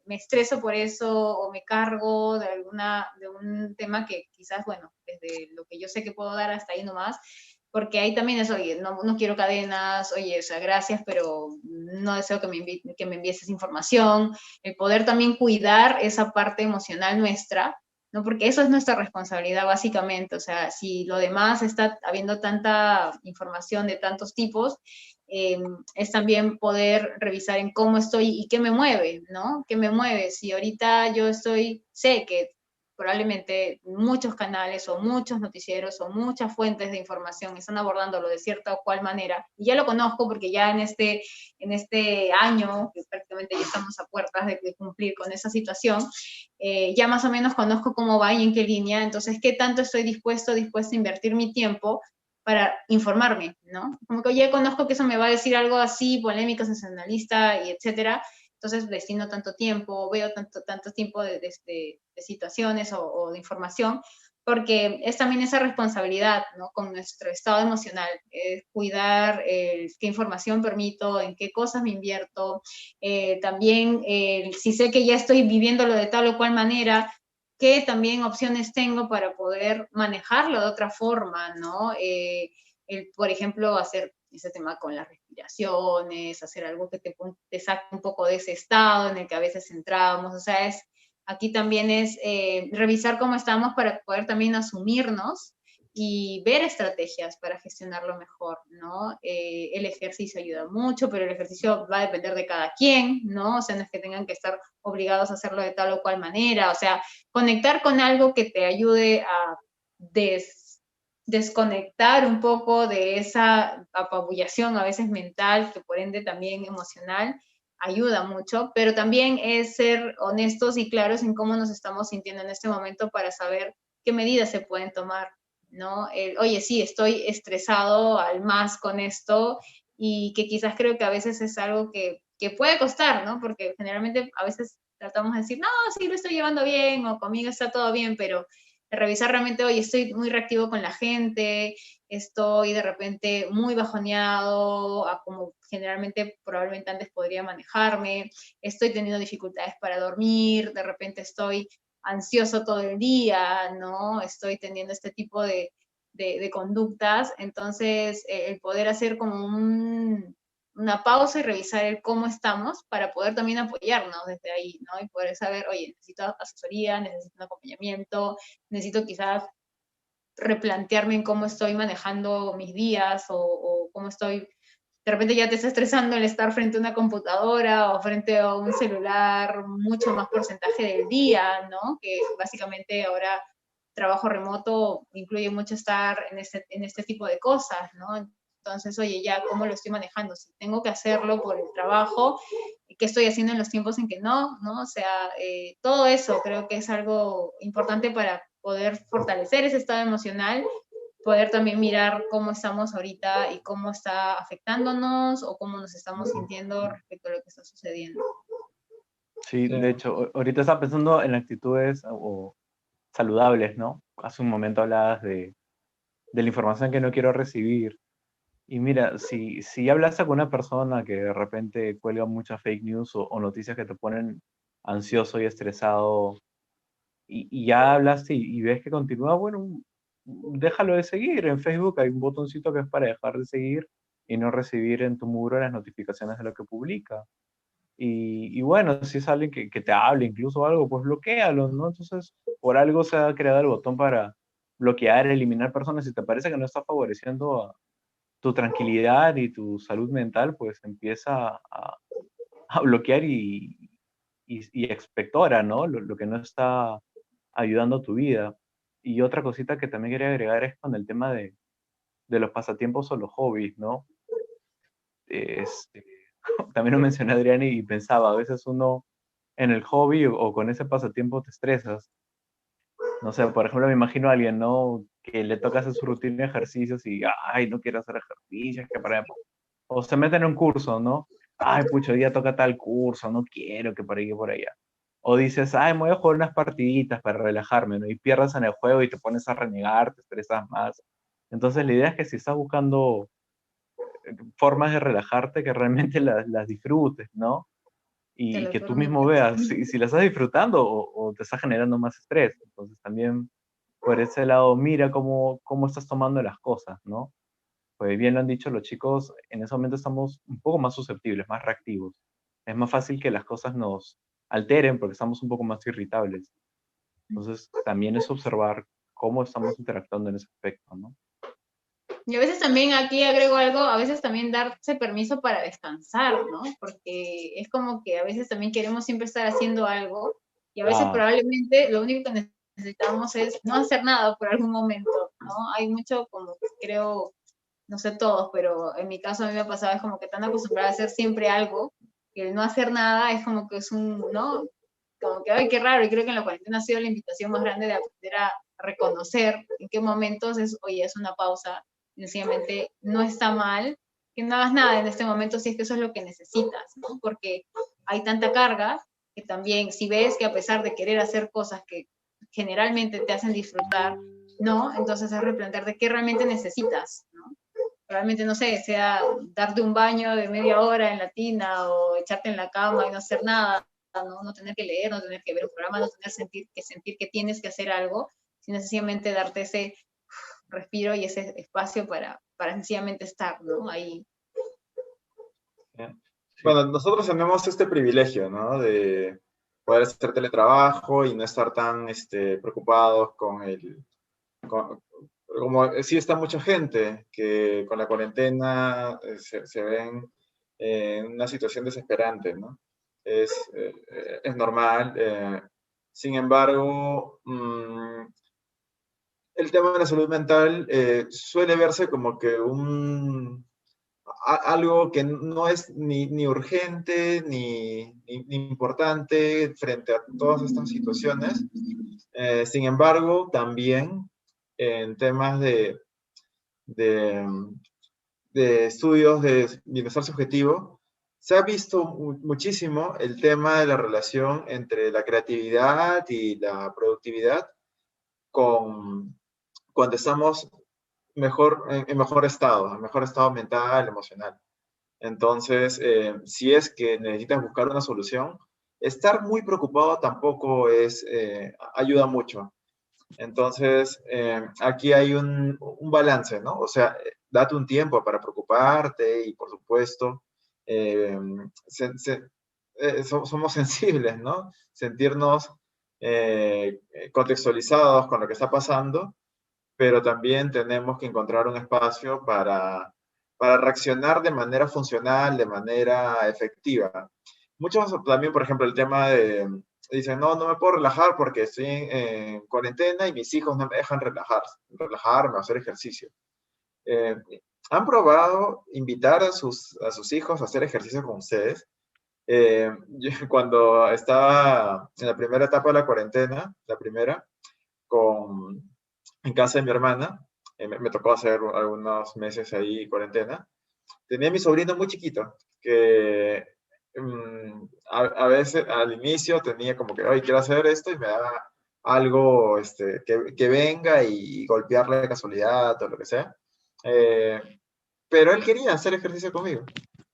S1: estreso por eso o me cargo de un tema que quizás, bueno, desde lo que yo sé que puedo dar hasta ahí nomás, porque ahí también es, oye, no quiero cadenas, oye, o sea, gracias, pero no deseo que me envíes esa información, el poder también cuidar esa parte emocional nuestra, ¿no? Porque eso es nuestra responsabilidad básicamente, o sea, si lo demás está habiendo tanta información de tantos tipos, eh, es también poder revisar en cómo estoy y qué me mueve, ¿no? ¿Qué me mueve? Si ahorita yo sé que probablemente muchos canales o muchos noticieros o muchas fuentes de información están abordándolo de cierta o cual manera, y ya lo conozco porque ya en este año, que prácticamente ya estamos a puertas de cumplir con esa situación, ya más o menos conozco cómo va y en qué línea, entonces, ¿qué tanto estoy dispuesta a invertir mi tiempo para informarme, ¿no? Como que ya conozco que eso me va a decir algo así, polémico, sensacionalista y etcétera, entonces destino tanto tiempo, veo tanto tiempo de situaciones o de información, porque es también esa responsabilidad, ¿no? Con nuestro estado emocional, cuidar qué información permito, en qué cosas me invierto, también si sé que ya estoy viviéndolo de tal o cual manera, qué también opciones tengo para poder manejarlo de otra forma, ¿no? Por ejemplo, hacer ese tema con las respiraciones, hacer algo que te saque un poco de ese estado en el que a veces entramos, o sea, aquí también es revisar cómo estamos para poder también asumirnos y ver estrategias para gestionarlo mejor, ¿no? El ejercicio ayuda mucho, pero el ejercicio va a depender de cada quien, ¿no? O sea, no es que tengan que estar obligados a hacerlo de tal o cual manera, o sea, conectar con algo que te ayude a desconectar un poco de esa apabullación a veces mental, que por ende también emocional, ayuda mucho, pero también es ser honestos y claros en cómo nos estamos sintiendo en este momento para saber qué medidas se pueden tomar, ¿no? Oye, sí, estoy estresado al más con esto y que quizás creo que a veces es algo que puede costar, ¿no? Porque generalmente a veces tratamos de decir, no, sí, lo estoy llevando bien o conmigo está todo bien, pero revisar realmente, oye, estoy muy reactivo con la gente, estoy de repente muy bajoneado, a como generalmente probablemente antes podría manejarme, estoy teniendo dificultades para dormir, de repente estoy ansioso todo el día, ¿no? Estoy teniendo este tipo de conductas, entonces el poder hacer como una pausa y revisar el cómo estamos para poder también apoyarnos desde ahí, ¿no? Y poder saber, oye, necesito asesoría, necesito un acompañamiento, necesito quizás replantearme en cómo estoy manejando mis días o cómo estoy, de repente ya te está estresando el estar frente a una computadora o frente a un celular mucho más porcentaje del día, ¿no? Que básicamente ahora trabajo remoto incluye mucho estar en este tipo de cosas, ¿no? Entonces, oye, ya, ¿cómo lo estoy manejando? Si tengo que hacerlo por el trabajo, ¿qué estoy haciendo en los tiempos en que no? ¿No? O sea, todo eso creo que es algo importante para poder fortalecer ese estado emocional, poder también mirar cómo estamos ahorita y cómo está afectándonos o cómo nos estamos sintiendo respecto a lo que está sucediendo.
S3: Sí,
S2: Sí.
S3: de hecho, ahorita estaba pensando en actitudes o saludables, ¿no? Hace un momento hablabas de la información que no quiero recibir. Y mira, si hablas con una persona que de repente cuelga muchas fake news o noticias que te ponen ansioso y estresado, y ya hablaste y ves que continúa, bueno, déjalo de seguir. En Facebook hay un botoncito que es para dejar de seguir y no recibir en tu muro las notificaciones de lo que publica. Y bueno, si es alguien que te hable incluso algo, pues bloquéalo, ¿no? Entonces, por algo se ha creado el botón para bloquear, eliminar personas. Si te parece que no está favoreciendo tu tranquilidad y tu salud mental, pues empieza a bloquear y expectora, ¿no? Lo que no está ayudando a tu vida. Y otra cosita que también quería agregar es con el tema de los pasatiempos o los hobbies, ¿no? Este, también lo mencioné Adrián y pensaba, a veces uno en el hobby o con ese pasatiempo te estresas. No sé, por ejemplo, me imagino a alguien, ¿no? Que le toca hacer su rutina de ejercicios y, ay, no quiero hacer ejercicios, que para... O se mete en un curso, ¿no? Ay, pucho, hoy día toca tal curso, no quiero que por ahí que por allá. O dices, ay, me voy a jugar unas partiditas para relajarme, ¿no? Y pierdas en el juego y te pones a renegar, te estresas más. Entonces, la idea es que si estás buscando formas de relajarte, que realmente las disfrutes, ¿no?
S1: Te
S3: Y
S1: lo
S3: que tú mismo
S1: permitas.
S3: veas si la estás disfrutando o te está generando más estrés. Entonces, también por ese lado, mira cómo estás tomando las cosas, ¿no? pues bien lo han dicho los chicos, en ese momento estamos un poco más susceptibles, más reactivos. Es más fácil que las cosas nos alteren porque estamos un poco más irritables. Entonces, también es observar cómo estamos interactuando en ese aspecto, ¿no?
S1: Y a veces también aquí agrego algo, a veces también darse permiso para descansar, ¿no? Porque es como que a veces también queremos siempre estar haciendo algo y a veces
S3: Ah,
S1: probablemente lo único que necesitamos es no hacer nada por algún momento, ¿no? Hay mucho como que creo, no sé todos, pero en mi caso a mí me ha pasado, es como que tan acostumbrada a hacer siempre algo, que el no hacer nada es como que es un, ¿no? Como que, ay, qué raro, y creo que en la cuarentena ha sido la invitación más grande de aprender a reconocer en qué momentos es, oye, es una pausa, sencillamente no está mal que no hagas nada en este momento si es que eso es lo que necesitas, ¿no? Porque hay tanta carga que también si ves que a pesar de querer hacer cosas que generalmente te hacen disfrutar, no, entonces es replantearte qué realmente necesitas, ¿no? Realmente, no sé, sea darte un baño de media hora en la tina o echarte en la cama y no hacer nada, no, no tener que leer, no tener que ver un programa, no tener sentir que tienes que hacer algo, sino sencillamente darte ese respiro y ese espacio para sencillamente estar, ¿no? Ahí.
S3: sí.
S2: Bueno, nosotros tenemos este privilegio, ¿no? De poder hacer teletrabajo y no estar tan preocupados con como sí está mucha gente que con la cuarentena se ven en una situación desesperante, ¿no? Es normal. Sin embargo, el tema de la salud mental suele verse como que algo que no es ni urgente ni importante frente a todas estas situaciones. Sin embargo, también en temas de, de estudios de bienestar subjetivo, se ha visto muchísimo el tema de la relación entre la creatividad y la productividad con cuando estamos en mejor estado mental, emocional. Entonces, si es que necesitas buscar una solución, estar muy preocupado tampoco ayuda mucho. Entonces, aquí hay un balance, ¿no? O sea, date un tiempo para preocuparte y, por supuesto, eh, somos sensibles, ¿no? Sentirnos contextualizados con lo que está pasando, pero también tenemos que encontrar un espacio para reaccionar de manera funcional, de manera efectiva. Muchos también, por ejemplo, el tema dicen, no, no me puedo relajar porque estoy en cuarentena y mis hijos no me dejan relajarme o hacer ejercicio. Eh, ¿Han probado invitar a sus hijos a hacer ejercicio con ustedes? Cuando estaba en la primera etapa de la cuarentena, la primera, en casa de mi hermana, me tocó hacer algunos meses ahí cuarentena, tenía a mi sobrino muy chiquito, que a veces al inicio tenía como que, oye, quiero hacer esto y me daba algo que venga y golpearle de casualidad o lo que sea. Eh, pero él quería hacer ejercicio conmigo.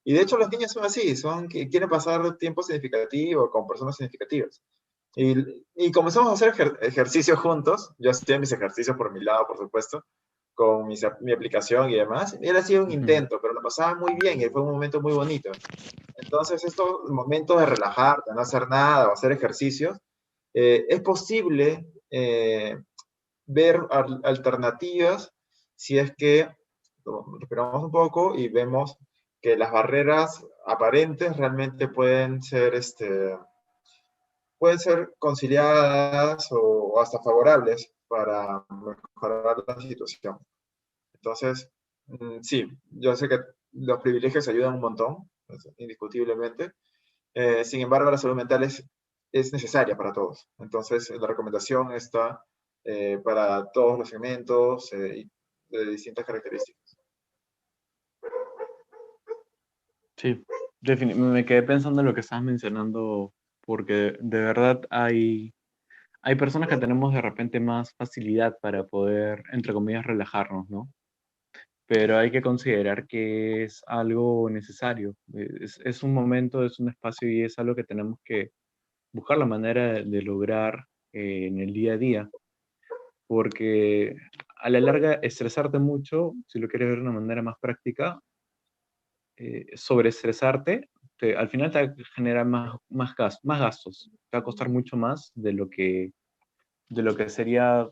S2: Y de hecho los niños son así, son que quieren pasar tiempo significativo con personas significativas. Y comenzamos a hacer ejercicio juntos. Yo hacía mis ejercicios por mi lado, por supuesto, con mi aplicación y demás. Y él hacía un
S3: Ujú.
S2: intento, pero lo pasaba muy bien y fue un momento muy bonito. Entonces, estos momentos de relajar, de no hacer nada o hacer ejercicios, es posible ver alternativas si es que respiramos un poco y vemos que las barreras aparentes realmente pueden ser conciliadas o hasta favorables para mejorar la situación. Entonces, sí, yo sé que los privilegios ayudan un montón, indiscutiblemente. Sin embargo, la salud mental es necesaria para todos. Entonces, la recomendación está para todos los segmentos de distintas características.
S3: Sí, me quedé pensando en lo que estabas mencionando, porque de verdad hay personas que tenemos de repente más facilidad para poder, entre comillas, relajarnos, ¿no? Pero hay que considerar que es algo necesario. Es un momento, es un espacio y es algo que tenemos que buscar la manera de lograr en el día a día, porque a la larga estresarte mucho, si lo quieres ver de una manera más práctica, sobreestresarte, al final te va a generar más gastos, te va a costar mucho más de lo que sería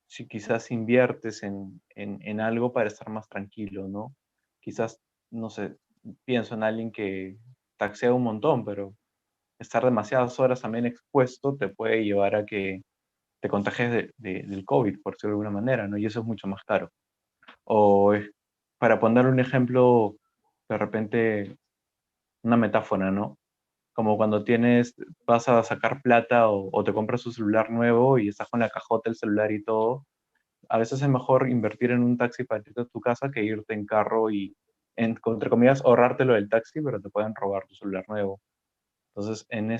S3: si quizás inviertes en algo para estar más tranquilo, ¿no? Quizás, no sé, pienso en alguien que taxea un montón, pero estar demasiadas horas también expuesto te puede llevar a que te contagies del COVID, por decirlo de alguna manera, ¿no? Y eso es mucho más caro. O para poner un ejemplo, de repente, una metáfora, ¿no? Como cuando vas a sacar plata o te compras un celular nuevo y estás con la cajota del celular y todo, a veces es mejor invertir en un taxi para irte a tu casa que irte en carro y, entre comillas, ahorrártelo del taxi, pero te pueden robar tu celular nuevo. Entonces, en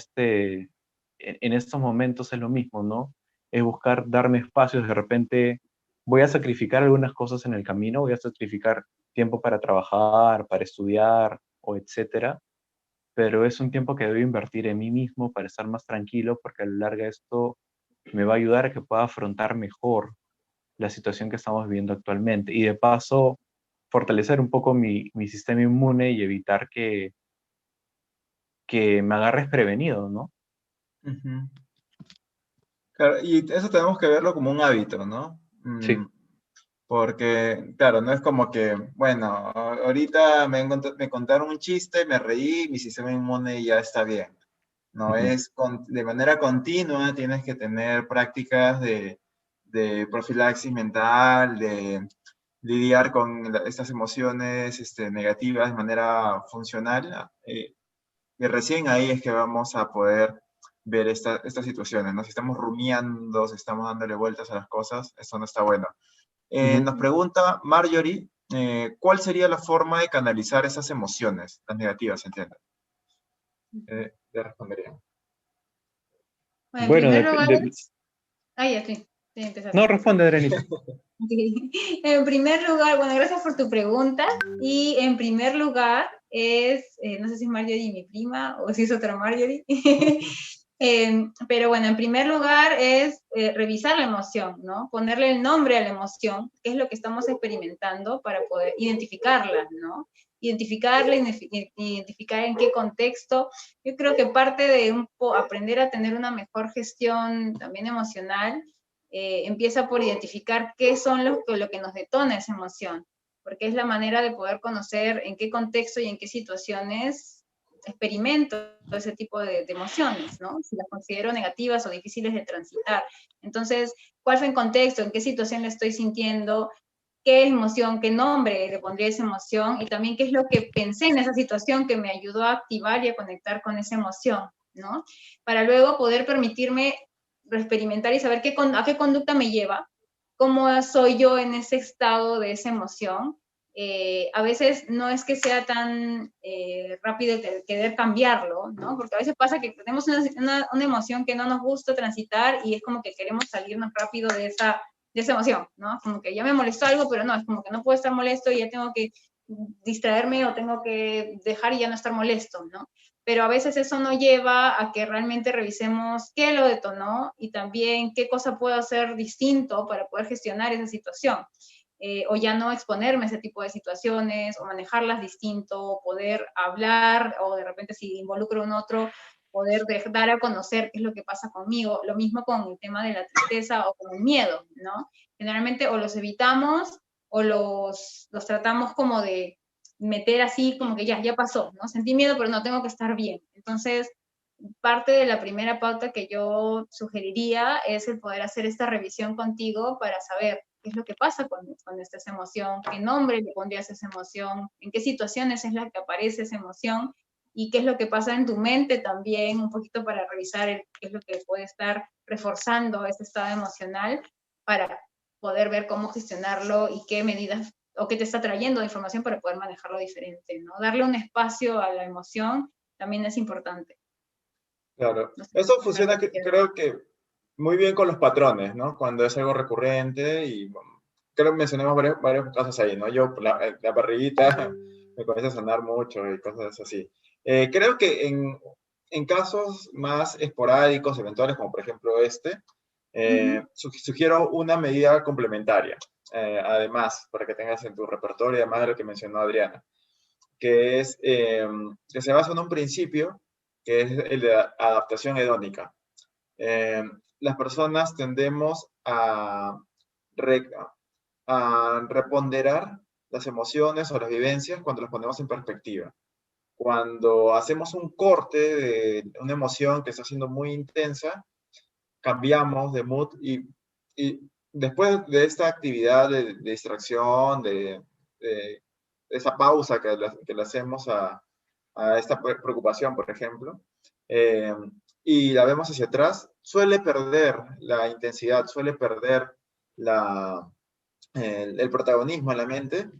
S3: estos momentos es lo mismo, ¿no? Es buscar darme espacios, de repente voy a sacrificar algunas cosas en el camino, voy a sacrificar tiempo para trabajar, para estudiar o etcétera, pero es un tiempo que debo invertir en mí mismo para estar más tranquilo, porque a la larga esto me va a ayudar a que pueda afrontar mejor la situación que estamos viviendo actualmente y de paso fortalecer un poco mi sistema inmune y evitar que me agarres prevenido, ¿no?
S2: Ujú. Claro, y eso tenemos que verlo como un hábito, ¿no?
S3: Sí.
S2: Porque, claro, no es como que, bueno, ahorita me contaron un chiste, me reí, mi sistema inmune ya está bien. No
S3: Ujú.
S2: es de manera continua, tienes que tener prácticas de profilaxis mental, de lidiar con estas emociones negativas de manera funcional. Y recién ahí es que vamos a poder ver estas situaciones, ¿no? Si estamos rumiando, si estamos dándole vueltas a las cosas, eso no está bueno.
S3: Ujú.
S2: Nos pregunta Marjorie, ¿cuál sería la forma de canalizar esas emociones, las negativas, entiendo? Le respondería.
S1: Bueno, en
S3: Bueno,
S1: primer lugar, ya sí,
S3: no,
S1: empezaste.
S3: responde, Adrianita.
S1: En primer lugar, bueno, gracias por tu pregunta. Y en primer lugar no sé si es Marjorie mi prima o si es otra Marjorie. Pero bueno, en primer lugar es revisar la emoción, ¿no? Ponerle el nombre a la emoción, qué es lo que estamos experimentando para poder identificarla, ¿no? Identificarla, identificar en qué contexto. Yo creo que parte de aprender a tener una mejor gestión también emocional empieza por identificar qué son lo que nos detona esa emoción, porque es la manera de poder conocer en qué contexto y en qué situaciones experimento ese tipo de emociones, ¿no? Si las considero negativas o difíciles de transitar. Entonces, ¿cuál fue el contexto? ¿En qué situación la estoy sintiendo? ¿Qué emoción, qué nombre le pondría a esa emoción? Y también qué es lo que pensé en esa situación que me ayudó a activar y a conectar con esa emoción, ¿no? Para luego poder permitirme experimentar y saber a qué conducta me lleva, cómo soy yo en ese estado de esa emoción. A veces no es que sea tan rápido el querer cambiarlo, ¿no? Porque a veces pasa que tenemos una emoción que no nos gusta transitar y es como que queremos salirnos rápido de esa emoción, ¿no? Como que ya me molestó algo, pero no, es como que no puedo estar molesto y ya tengo que distraerme o tengo que dejar y ya no estar molesto, ¿no? Pero a veces eso no lleva a que realmente revisemos qué lo detonó y también qué cosa puedo hacer distinto para poder gestionar esa situación. O ya no exponerme a ese tipo de situaciones, o manejarlas distinto, poder hablar, o de repente si involucro a un otro, poder dar a conocer qué es lo que pasa conmigo. Lo mismo con el tema de la tristeza o con el miedo, ¿no? Generalmente o los evitamos o los tratamos como de meter así como que ya pasó, ¿no? Sentí miedo, pero no tengo que estar bien. Entonces, parte de la primera pauta que yo sugeriría es el poder hacer esta revisión contigo para saber qué es lo que pasa con esta emoción, qué nombre le pondrías a esa emoción, en qué situaciones es la que aparece esa emoción y qué es lo que pasa en tu mente también, un poquito para revisar qué es lo que puede estar reforzando ese estado emocional para poder ver cómo gestionarlo y qué medidas o qué te está trayendo de información para poder manejarlo diferente, ¿no? Darle un espacio a la emoción también es importante.
S2: Claro,
S1: No sé,
S2: eso
S1: es algo
S2: funciona
S1: que quiero.
S2: creo que muy bien con los patrones, ¿no? Cuando es algo recurrente y bueno, creo que mencionamos varios casos ahí, ¿no? Yo, la barriguita me comienza a sonar mucho y cosas así. Creo que en casos más esporádicos, eventuales, como por ejemplo este, Sugiero una medida complementaria, además, para que tengas en tu repertorio, además de lo que mencionó Adriana, que es que se basa en un principio que es el de adaptación hedónica. Las personas tendemos a reponderar las emociones o las vivencias cuando las ponemos en perspectiva. Cuando hacemos un corte de una emoción que está siendo muy intensa, cambiamos de mood y después de esta actividad de distracción, de esa pausa que le hacemos a esta preocupación, por ejemplo, eh, y la vemos hacia atrás, suele perder la intensidad, suele perder el protagonismo en la mente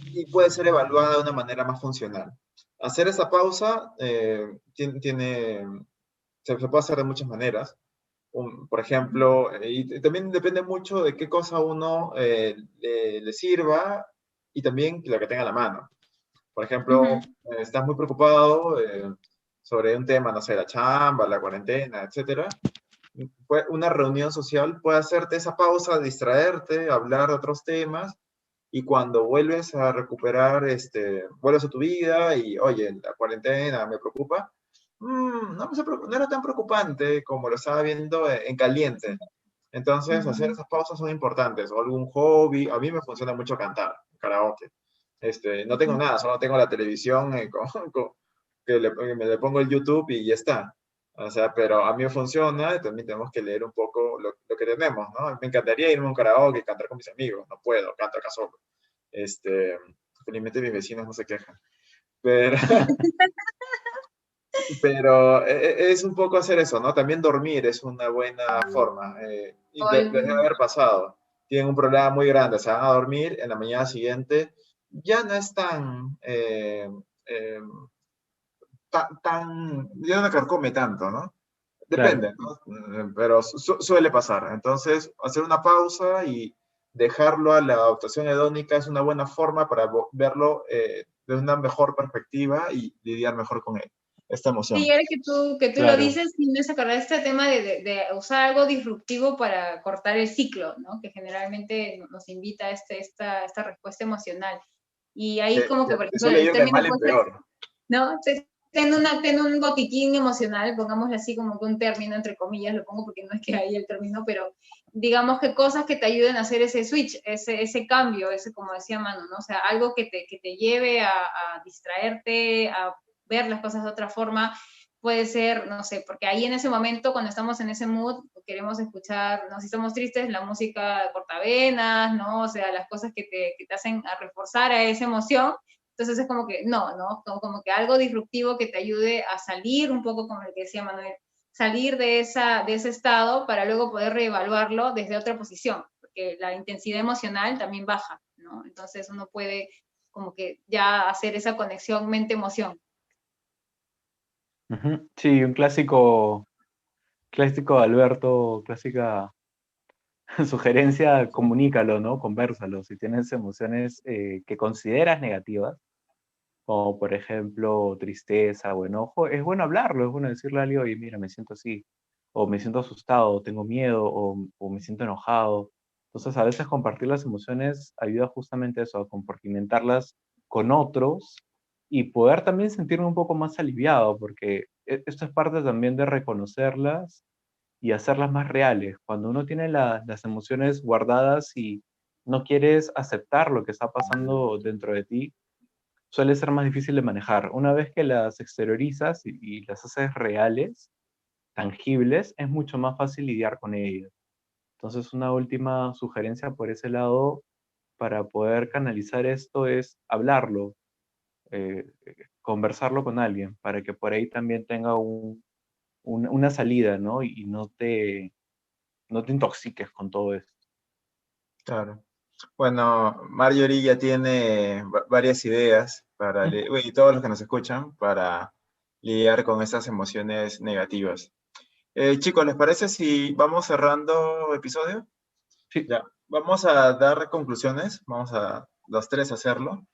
S2: y puede ser evaluada de una manera más funcional. Hacer esa pausa se puede hacer de muchas maneras. Por ejemplo, y también depende mucho de qué cosa uno le sirva y también la que tenga a la mano. Por ejemplo, estás muy preocupado sobre un tema, no sé, la chamba, la cuarentena, etcétera. Una reunión social puede hacerte esa pausa, distraerte, hablar de otros temas, y cuando vuelves a recuperar, vuelves a tu vida y, oye, la cuarentena me preocupa, no era tan preocupante como lo estaba viendo en caliente. Entonces, hacer esas pausas son importantes, o algún hobby. A mí me funciona mucho cantar, karaoke. No tengo nada, solo tengo la televisión que me le pongo el YouTube y ya está. O sea, pero a mí me funciona, también tenemos que leer un poco lo que tenemos, ¿no? Me encantaría irme a un karaoke y cantar con mis amigos, no puedo, canto acá solo. Felizmente mis vecinos no se quejan. Pero, pero es un poco hacer eso, ¿no? También dormir es una buena forma. Y debe haber pasado. Tienen un problema muy grande, se van a dormir, en la mañana siguiente ya no es ya no carcome tanto, ¿no?
S3: Claro.
S2: Depende, ¿no? Pero suele pasar. Entonces, hacer una pausa y dejarlo a la adaptación hedónica es una buena forma para verlo de una mejor perspectiva y lidiar mejor con él, esta
S1: Sí,
S2: emoción.
S1: ahora que tú lo
S3: Claro.
S1: dices, me hace acordar este tema de usar algo disruptivo para cortar el ciclo, ¿no? Que generalmente nos invita a esta respuesta emocional. Y ahí como que, por
S2: Que
S1: ejemplo,
S2: suele
S1: el
S2: ir de
S1: término
S2: mal en
S1: puede ser,
S2: peor.
S1: ¿no? Ten un botiquín emocional, pongámosle así como que un término, entre comillas, lo pongo porque no es que hay el término, pero digamos que cosas que te ayuden a hacer ese switch, ese cambio, ese, como decía Manu, ¿no? O sea, algo que te lleve a distraerte, a ver las cosas de otra forma, puede ser, no sé, porque ahí en ese momento, cuando estamos en ese mood, queremos escuchar, ¿no? Si estamos tristes, la música cortavenas, ¿no? O sea, las cosas que te hacen a reforzar a esa emoción. Entonces es como que no, como que algo disruptivo que te ayude a salir un poco, como el que decía Manuel, salir de ese estado para luego poder reevaluarlo desde otra posición, porque la intensidad emocional también baja, ¿no? Entonces uno puede como que ya hacer esa conexión mente-emoción.
S3: Ujú. Sí, un clásico de Alberto, clásica sugerencia, comunícalo, ¿no? Convérsalo. Si tienes emociones que consideras negativas, como por ejemplo tristeza o enojo, es bueno hablarlo, es bueno decirle a alguien, oye, mira, me siento así, o me siento asustado, o tengo miedo, o me siento enojado. Entonces, a veces compartir las emociones ayuda justamente a eso, a compartimentarlas con otros y poder también sentirme un poco más aliviado, porque esto es parte también de reconocerlas y hacerlas más reales. Cuando uno tiene las emociones guardadas y no quieres aceptar lo que está pasando dentro de ti, suele ser más difícil de manejar. Una vez que las exteriorizas y las haces reales, tangibles, es mucho más fácil lidiar con ellas. Entonces, una última sugerencia por ese lado para poder canalizar esto es hablarlo, conversarlo con alguien, para que por ahí también tenga una salida, ¿no? Y no te intoxiques con todo esto.
S2: Claro. Bueno, Marjorie ya tiene varias ideas y todos los que nos escuchan para lidiar con esas emociones negativas. Chicos, ¿les parece si vamos cerrando episodio?
S3: Sí.
S2: Ya, vamos a dar conclusiones, vamos a los tres hacerlo.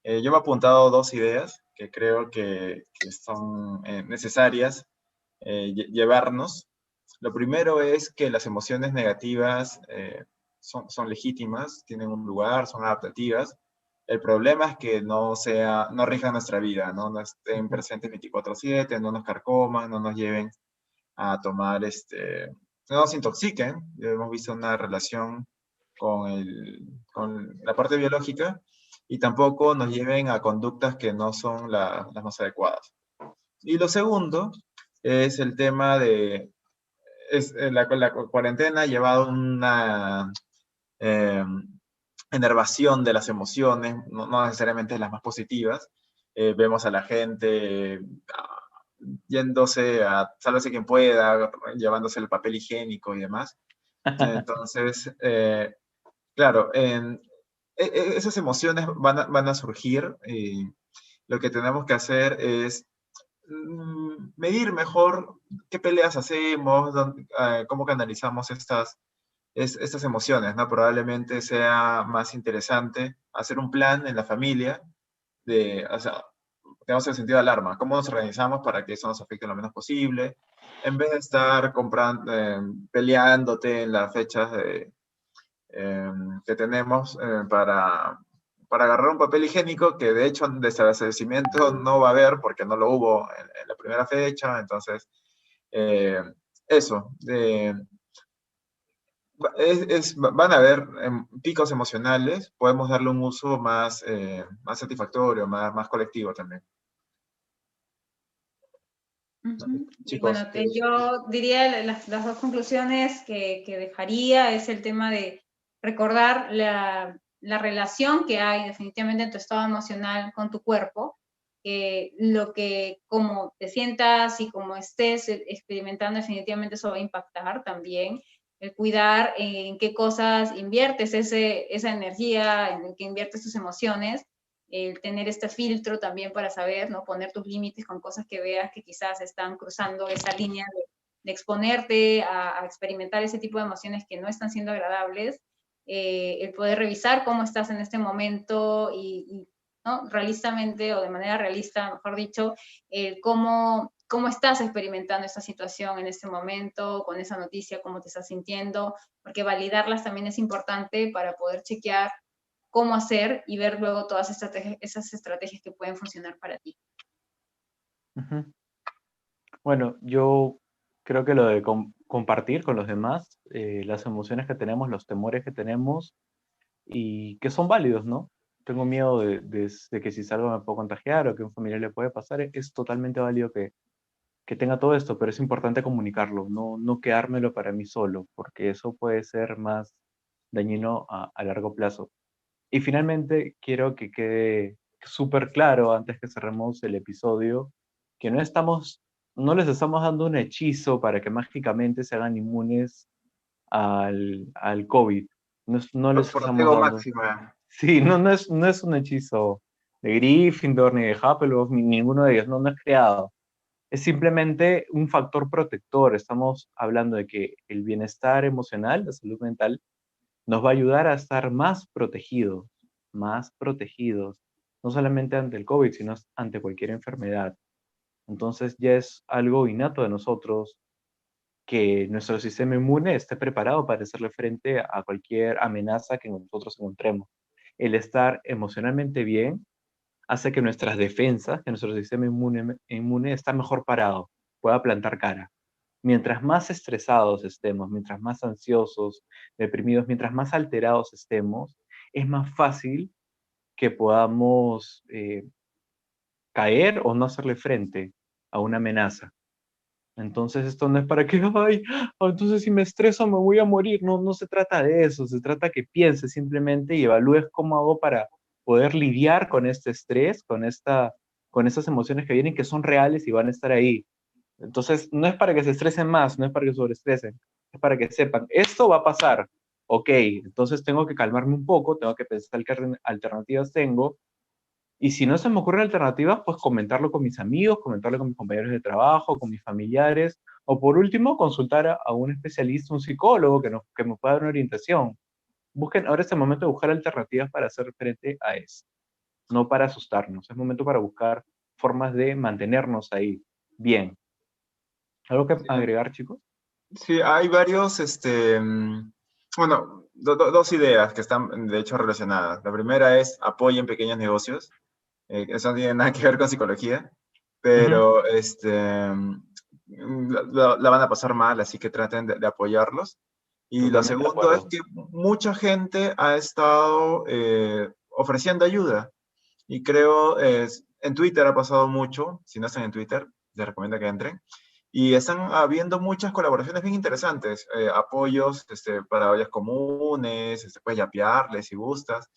S2: Yo me he apuntado dos ideas que creo que son necesarias llevarnos. Lo primero es que las emociones negativas son legítimas, tienen un lugar, son adaptativas. El problema es que no rijan nuestra vida, ¿no? No estén presentes 24/7, no nos carcoman, no nos lleven a tomar, no nos intoxiquen. Hemos visto una relación con la parte biológica y tampoco nos lleven a conductas que no son las más adecuadas. Y lo segundo es el tema de la cuarentena ha llevado una eh, enervación de las emociones, no necesariamente las más positivas. Vemos a la gente yéndose a, sálvese quien pueda, llevándose el papel higiénico y demás. Entonces, claro, esas emociones van a surgir y lo que tenemos que hacer es medir mejor qué peleas hacemos, cómo canalizamos estas emociones, ¿no? Probablemente sea más interesante hacer un plan en la familia o sea, tenemos el sentido de alarma, cómo nos organizamos para que eso nos afecte lo menos posible, en vez de estar comprando, peleándote en las fechas que tenemos para agarrar un papel higiénico que de hecho desabastecimiento no va a haber porque no lo hubo en la primera fecha, entonces eso, van a haber picos emocionales, podemos darle un uso más satisfactorio, más colectivo también.
S1: Y
S2: Chicos,
S1: bueno, yo diría las dos conclusiones que dejaría es el tema de recordar la relación que hay definitivamente en tu estado emocional con tu cuerpo, lo que como te sientas y como estés experimentando definitivamente eso va a impactar también, el cuidar en qué cosas inviertes esa energía, en qué inviertes tus emociones, el tener este filtro también para saber, ¿no? Poner tus límites con cosas que veas que quizás están cruzando esa línea de exponerte a experimentar ese tipo de emociones que no están siendo agradables, el poder revisar cómo estás en este momento y ¿no? Realistamente o de manera realista, mejor dicho, cómo estás experimentando esta situación en este momento, con esa noticia, cómo te estás sintiendo, porque validarlas también es importante para poder chequear cómo hacer y ver luego todas esas estrategias que pueden funcionar para ti.
S3: Bueno, yo creo que lo de compartir con los demás las emociones que tenemos, los temores que tenemos y que son válidos, ¿no? Tengo miedo de que si salgo me puedo contagiar o que a un familiar le puede pasar. Es totalmente válido que tenga todo esto, pero es importante comunicarlo, no quedármelo para mí solo, porque eso puede ser más dañino a largo plazo. Y finalmente, quiero que quede súper claro, antes que cerremos el episodio, que no les estamos dando un hechizo para que mágicamente se hagan inmunes al COVID. No les estamos
S2: Protego
S3: dando.
S2: máxima.
S3: Sí, no es un hechizo de Gryffindor, ni de Hufflepuff, ni ninguno de ellos. No es creado. Es simplemente un factor protector. Estamos hablando de que el bienestar emocional, la salud mental, nos va a ayudar a estar más protegidos, no solamente ante el COVID, sino ante cualquier enfermedad. Entonces ya es algo innato de nosotros que nuestro sistema inmune esté preparado para hacerle frente a cualquier amenaza que nosotros encontremos. El estar emocionalmente bien hace que nuestras defensas, que nuestro sistema inmune está mejor parado, pueda plantar cara. Mientras más estresados estemos, mientras más ansiosos, deprimidos, mientras más alterados estemos, es más fácil que podamos caer o no hacerle frente a una amenaza. Entonces esto no es para que, ay, entonces si me estreso me voy a morir. No se trata de eso, se trata que pienses simplemente y evalúes cómo hago para poder lidiar con este estrés, con estas emociones que vienen, que son reales y van a estar ahí. Entonces, no es para que se estresen más, no es para que sobreestresen, es para que sepan, esto va a pasar, ok, entonces tengo que calmarme un poco, tengo que pensar qué alternativas tengo, y si no se me ocurren alternativas, pues comentarlo con mis amigos, comentarlo con mis compañeros de trabajo, con mis familiares, o por último, consultar a un especialista, un psicólogo que me pueda dar una orientación. Busquen, ahora es el momento de buscar alternativas para hacer frente a eso, no para asustarnos, es momento para buscar formas de mantenernos ahí bien. ¿Algo que
S2: Sí,
S3: agregar, chicos?
S2: Sí, hay varios, bueno, dos ideas que están de hecho relacionadas. La primera es apoyen pequeños negocios. Eso no tiene nada que ver con psicología,
S3: Ujú.
S2: pero la van a pasar mal, así que traten de apoyarlos. Y lo
S3: Totalmente de
S2: segundo es
S3: acuerdo.
S2: que mucha gente ha estado ofreciendo ayuda. Y creo, en Twitter ha pasado mucho, si no están en Twitter, les recomiendo que entren. Y están habiendo muchas colaboraciones bien interesantes, apoyos para ollas comunes, puedes yapearles si gustas.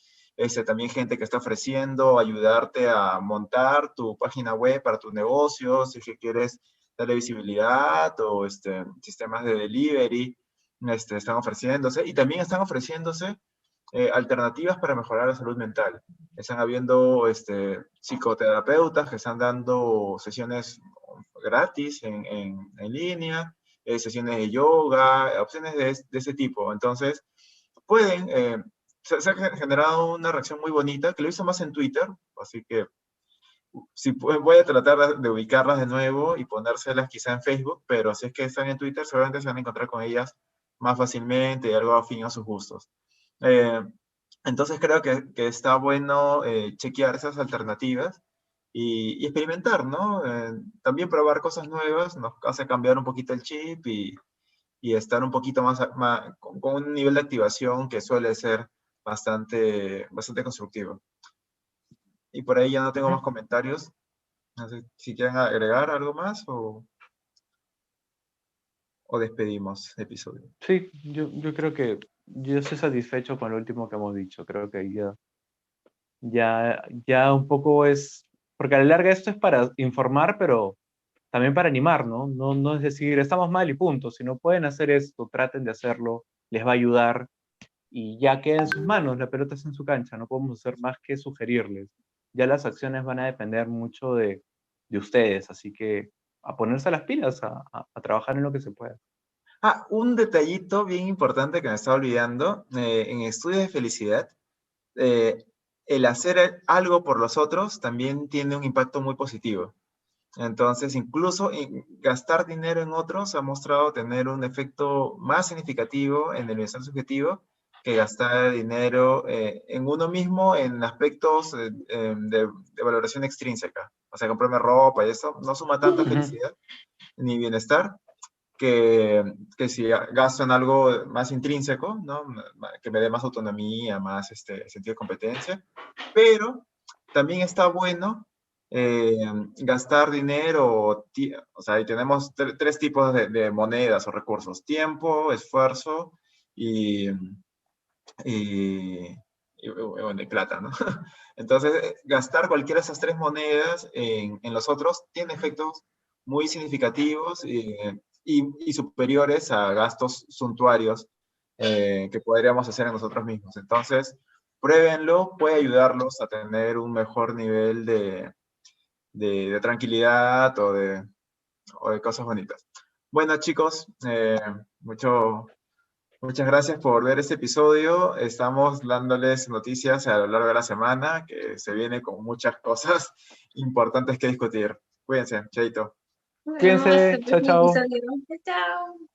S2: También gente que está ofreciendo ayudarte a montar tu página web para tu negocio, si es que quieres darle visibilidad o sistemas de delivery, están ofreciéndose. Y también están ofreciéndose alternativas para mejorar la salud mental. Están habiendo psicoterapeutas que están dando sesiones gratis en línea, sesiones de yoga, opciones de ese tipo. Entonces, pueden, se ha generado una reacción muy bonita, que lo hizo más en Twitter, así que si voy a tratar de ubicarlas de nuevo y ponérselas quizá en Facebook, pero si es que están en Twitter, seguramente se van a encontrar con ellas más fácilmente y algo afín a sus gustos. Eh, entonces creo que está bueno chequear esas alternativas y experimentar, ¿no? También probar cosas nuevas nos hace cambiar un poquito el chip y estar un poquito más con un nivel de activación que suele ser bastante constructivo. Y por ahí ya no tengo
S3: Ujú.
S2: más comentarios. No sé si quieren agregar algo más o despedimos el episodio.
S3: Sí, yo creo que yo estoy satisfecho con lo último que hemos dicho. Creo que ya un poco es, porque a la larga esto es para informar, pero también para animar, ¿no? No es decir, estamos mal y punto. Si no pueden hacer esto, traten de hacerlo, les va a ayudar y ya queda en sus manos, la pelota está en su cancha, no podemos hacer más que sugerirles. Ya las acciones van a depender mucho de ustedes, así que a ponerse las pilas, a trabajar en lo que se pueda.
S2: Ah, un detallito bien importante que me estaba olvidando. En estudios de felicidad, eh, el hacer algo por los otros también tiene un impacto muy positivo. Entonces, incluso gastar dinero en otros ha mostrado tener un efecto más significativo en el bienestar subjetivo que gastar dinero en uno mismo en aspectos de valoración extrínseca. O sea, comprarme ropa y eso no suma tanta
S3: Ujú.
S2: felicidad ni bienestar que, que si gasto en algo más intrínseco, ¿no? Que me dé más autonomía, más sentido de competencia. Pero también está bueno eh, gastar dinero, o sea, ahí tenemos tres tipos de monedas o recursos, tiempo, esfuerzo y, y, bueno, y plata, ¿no? Entonces, gastar cualquiera de esas tres monedas en los otros tiene efectos muy significativos y superiores a gastos suntuarios que podríamos hacer en nosotros mismos. Entonces, pruébenlo, puede ayudarlos a tener un mejor nivel de tranquilidad o de cosas bonitas. Bueno, chicos, muchas gracias por ver este episodio. Estamos dándoles noticias a lo largo de la semana, que se viene con muchas cosas importantes que discutir. Cuídense, chaito.
S1: Nos vemos hasta
S3: Cuídense,
S1: el
S3: chao,
S1: próximo
S3: chao.
S1: episodio. Chao, chao.